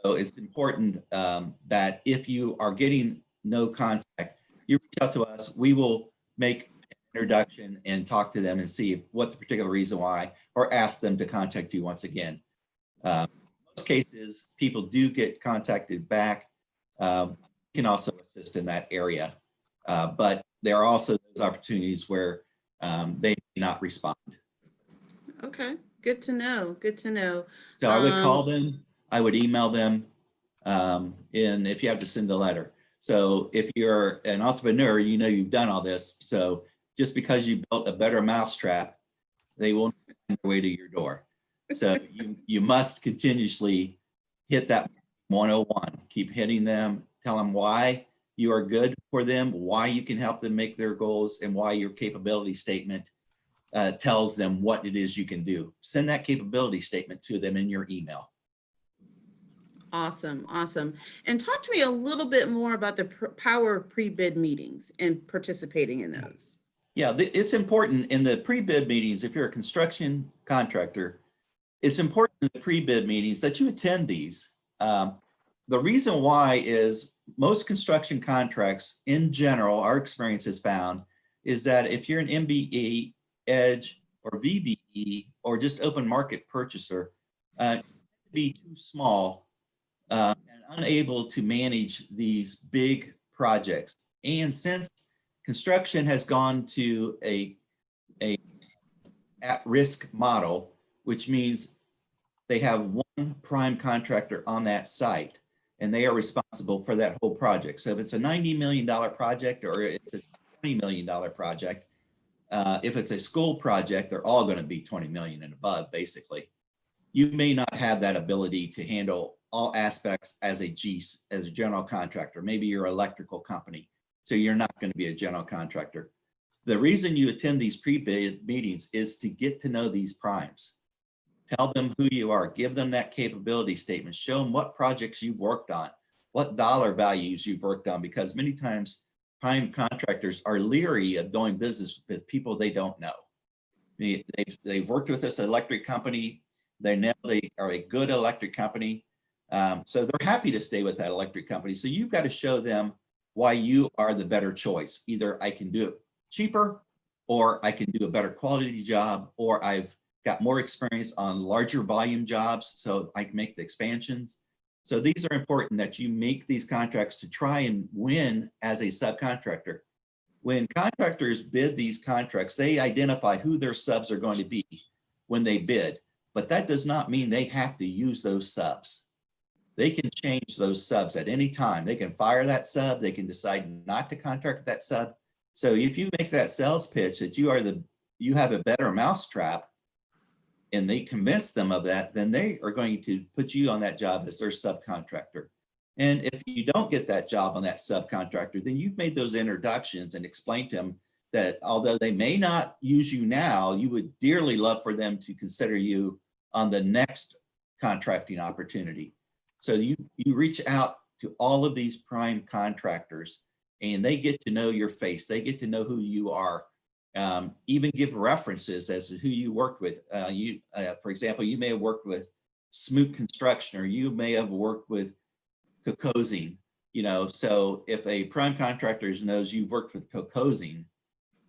Speaker 4: So it's important that if you are getting no contact, you reach out to us. We will make an introduction and talk to them and see what the particular reason why, or ask them to contact you once again. Most cases, people do get contacted back. Can also assist in that area, but there are also those opportunities where they may not respond.
Speaker 1: Okay, good to know. Good to know.
Speaker 4: So I would call them, I would email them, and if you have to send a letter. So if you're an entrepreneur, you've done all this. So just because you built a better mousetrap, they won't find their way to your door. So you must continuously hit that 101. Keep hitting them. Tell them why you are good for them, why you can help them make their goals, and why your capability statement tells them what it is you can do. Send that capability statement to them in your email.
Speaker 1: Awesome, awesome. And talk to me a little bit more about the power of pre-bid meetings and participating in those.
Speaker 4: Yeah, it's important in the pre-bid meetings. If you're a construction contractor, it's important in the pre-bid meetings that you attend these. The reason why is most construction contracts in general, our experience has found, is that if you're an MBE, Edge, or VBE, or just open market purchaser, be too small and unable to manage these big projects. And since construction has gone to a at-risk model, which means they have one prime contractor on that site, and they are responsible for that whole project. So if it's a $90 million project, or if it's a $20 million project, if it's a school project, they're all going to be 20 million and above, basically. You may not have that ability to handle all aspects as a general contractor. Maybe you're an electrical company, so you're not going to be a general contractor. The reason you attend these pre-bid meetings is to get to know these primes. Tell them who you are, give them that capability statement, show them what projects you've worked on, what dollar values you've worked on, because many times prime contractors are leery of doing business with people they don't know. They've worked with this electric company, they are a good electric company, so they're happy to stay with that electric company. So you've got to show them why you are the better choice. Either I can do it cheaper, or I can do a better quality job, or I've got more experience on larger volume jobs, so I can make the expansions. So these are important that you make these contracts to try and win as a subcontractor. When contractors bid these contracts, they identify who their subs are going to be when they bid, but that does not mean they have to use those subs. they can change those subs at any time. They can fire that sub. They can decide not to contract that sub. So if you make that sales pitch that you have a better mousetrap, and they convince them of that, then they are going to put you on that job as their subcontractor. And if you don't get that job on that subcontractor, then you've made those introductions and explained to them that although they may not use you now, you would dearly love for them to consider you on the next contracting opportunity. So you reach out to all of these prime contractors and they get to know your face. They get to know who you are. Even give references as to who you worked with. For example, you may have worked with Smoot Construction, or you may have worked with Cocosing, so if a prime contractor knows you've worked with Cocosing,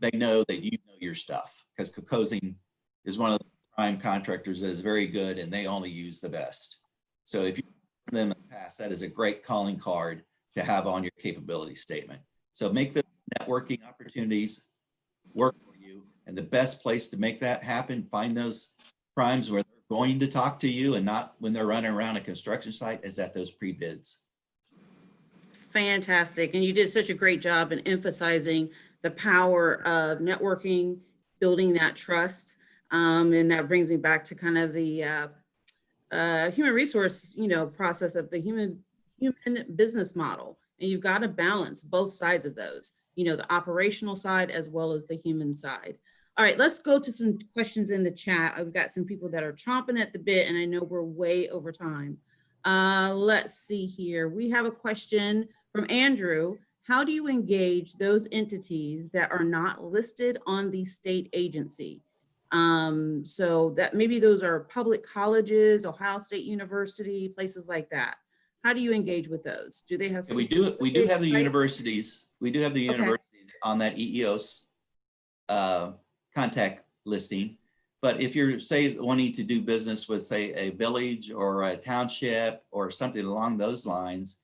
Speaker 4: they know that you know your stuff, because Cocosing is one of the prime contractors that is very good and they only use the best. So if you know them in the past, that is a great calling card to have on your capability statement. So make the networking opportunities work for you, and the best place to make that happen, find those primes where they're going to talk to you and not when they're running around a construction site, is at those pre-bids.
Speaker 1: Fantastic. And you did such a great job in emphasizing the power of networking, building that trust. And that brings me back to kind of the human resource, process of the human business model. And you've got to balance both sides of those, the operational side as well as the human side. All right, let's go to some questions in the chat. I've got some people that are chomping at the bit, and I know we're way over time. Let's see here. We have a question from Andrew. How do you engage those entities that are not listed on the state agency? So that maybe those are public colleges, Ohio State University, places like that. How do you engage with those? Do they have?
Speaker 4: We do have the universities. We do have the universities on that EEO's contact listing. But if you're, say, wanting to do business with, say, a village or a township or something along those lines,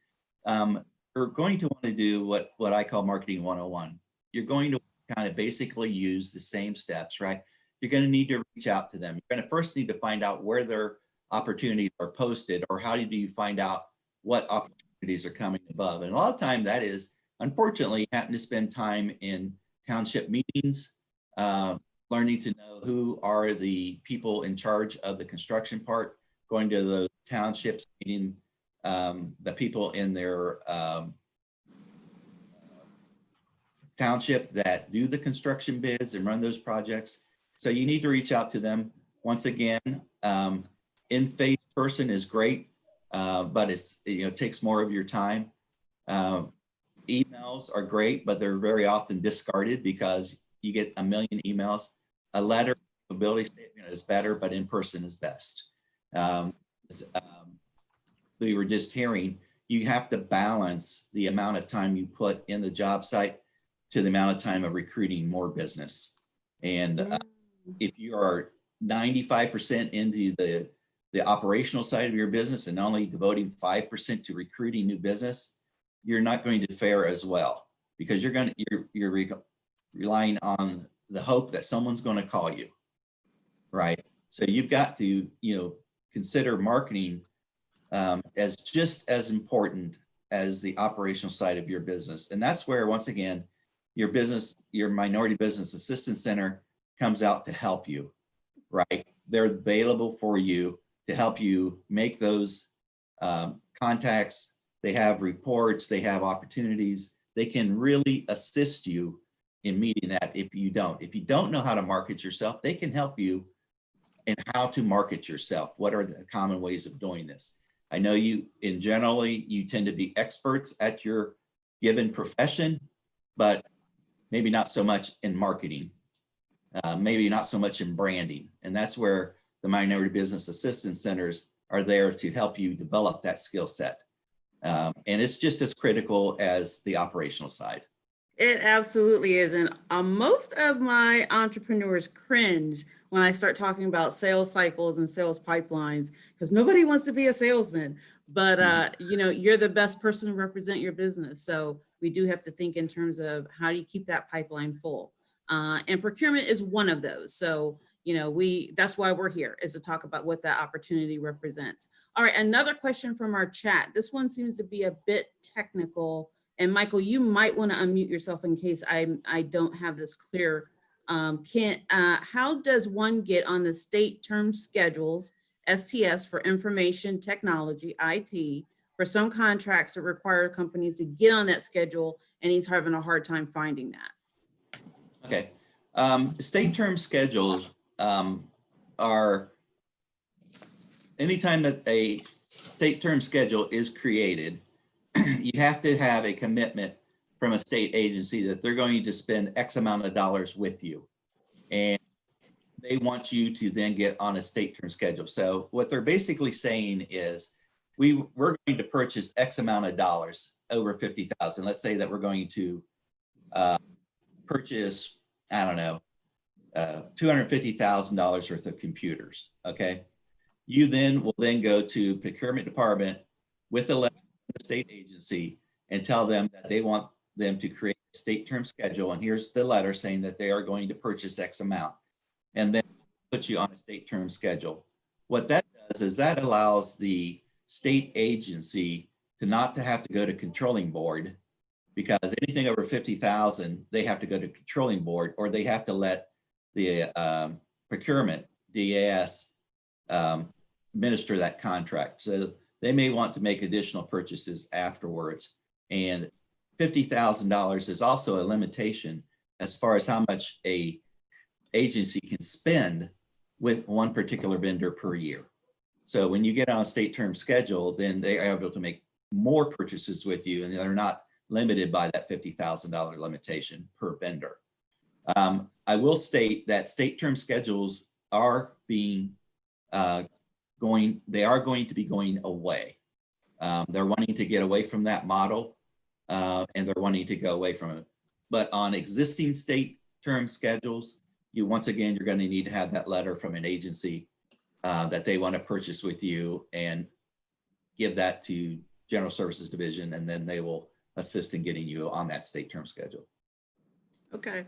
Speaker 4: you're going to want to do what I call marketing 101. You're going to kind of basically use the same steps, right? You're going to need to reach out to them. You're going to first need to find out where their opportunities are posted, or how do you find out what opportunities are coming above. And a lot of time that is, unfortunately, having to spend time in township meetings, learning to know who are the people in charge of the construction part, going to the townships, meeting the people in their township that do the construction bids and run those projects. So you need to reach out to them. Once again, in-face person is great, but it takes more of your time. Emails are great, but they're very often discarded because you get a million emails. A letter ability statement is better, but in person is best. We were just hearing, you have to balance the amount of time you put in the job site to the amount of time of recruiting more business. And if you are 95% into the operational side of your business and only devoting 5% to recruiting new business, you're not going to fare as well, because you're relying on the hope that someone's going to call you, right? So you've got to, consider marketing as just as important as the operational side of your business. And that's where, once again, your Minority Business Assistance Center comes out to help you, right? They're available for you to help you make those contacts. They have reports, they have opportunities. They can really assist you in meeting that if you don't know how to market yourself, they can help you in how to market yourself. What are the common ways of doing this? I know you tend to be experts at your given profession, but maybe not so much in marketing, maybe not so much in branding. And that's where the Minority Business Assistance Centers are there to help you develop that skill set. And it's just as critical as the operational side.
Speaker 1: It absolutely is. And most of my entrepreneurs cringe when I start talking about sales cycles and sales pipelines, because nobody wants to be a salesman. But, you're the best person to represent your business. So we do have to think in terms of how do you keep that pipeline full. And procurement is one of those. So, that's why we're here, is to talk about what that opportunity represents. All right, another question from our chat. This one seems to be a bit technical. And Michael, you might want to unmute yourself in case I don't have this clear. How does one get on the state term schedules, STS, for information technology, IT, for some contracts that require companies to get on that schedule, and he's having a hard time finding that?
Speaker 4: Okay. State term schedules are anytime that a state term schedule is created, you have to have a commitment from a state agency that they're going to spend X amount of dollars with you. And they want you to then get on a state term schedule. So what they're basically saying is we're going to purchase X amount of dollars over 50,000. Let's say that we're going to purchase, I don't know, $250,000 worth of computers. Okay. You then will then go to procurement department with a letter from the state agency and tell them that they want them to create a state term schedule. And here's the letter saying that they are going to purchase X amount, and then put you on a state term schedule. What that does is that allows the state agency to not to have to go to controlling board, because anything over 50,000, they have to go to controlling board, or they have to let the procurement DAS administer that contract. So they may want to make additional purchases afterwards. And $50,000 is also a limitation as far as how much a agency can spend with one particular vendor per year. So when you get on a state term schedule, then they are able to make more purchases with you, and they're not limited by that $50,000 limitation per vendor. I will state that state term schedules are being they are going to be going away. They're wanting to get away from that model, and they're wanting to go away from it. But on existing state term schedules, once again, you're going to need to have that letter from an agency that they want to purchase with you, and give that to General Services Division, and then they will assist in getting you on that state term schedule.
Speaker 1: Okay,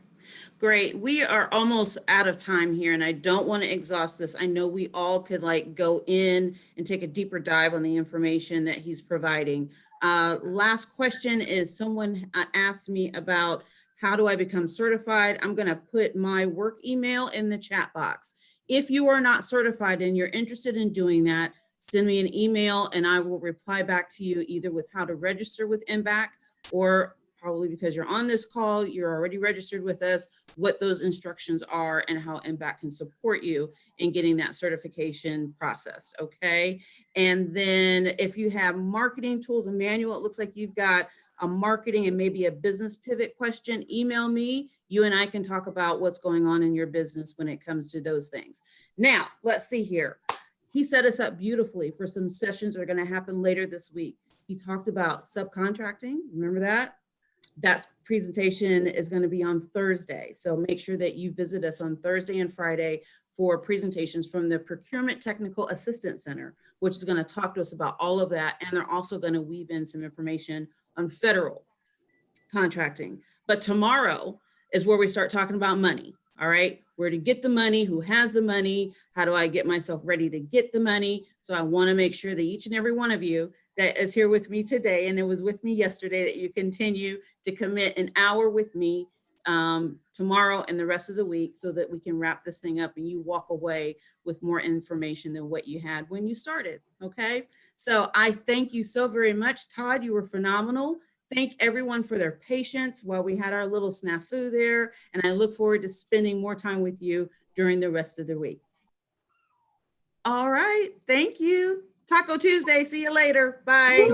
Speaker 1: great. We are almost out of time here, and I don't want to exhaust this. I know we all could go in and take a deeper dive on the information that he's providing. Last question is, someone asked me about how do I become certified? I'm going to put my work email in the chat box. If you are not certified and you're interested in doing that, send me an email and I will reply back to you either with how to register with MBAC, or probably because you're on this call, you're already registered with us, what those instructions are and how MBAC can support you in getting that certification processed, okay? And then if you have marketing tools and manual, it looks like you've got a marketing and maybe a business pivot question, email me. You and I can talk about what's going on in your business when it comes to those things. Now, let's see here. He set us up beautifully for some sessions that are going to happen later this week. He talked about subcontracting. Remember that? That presentation is going to be on Thursday. So make sure that you visit us on Thursday and Friday for presentations from the Procurement Technical Assistance Center, which is going to talk to us about all of that. And they're also going to weave in some information on federal contracting. But tomorrow is where we start talking about money. All right, where to get the money, who has the money, how do I get myself ready to get the money? So I want to make sure that each and every one of you that is here with me today, and it was with me yesterday, that you continue to commit an hour with me tomorrow and the rest of the week, so that we can wrap this thing up and you walk away with more information than what you had when you started. Okay, so I thank you so very much, Todd. You were phenomenal. Thank everyone for their patience while we had our little snafu there, and I look forward to spending more time with you during the rest of the week. All right, thank you. Taco Tuesday, see you later. Bye.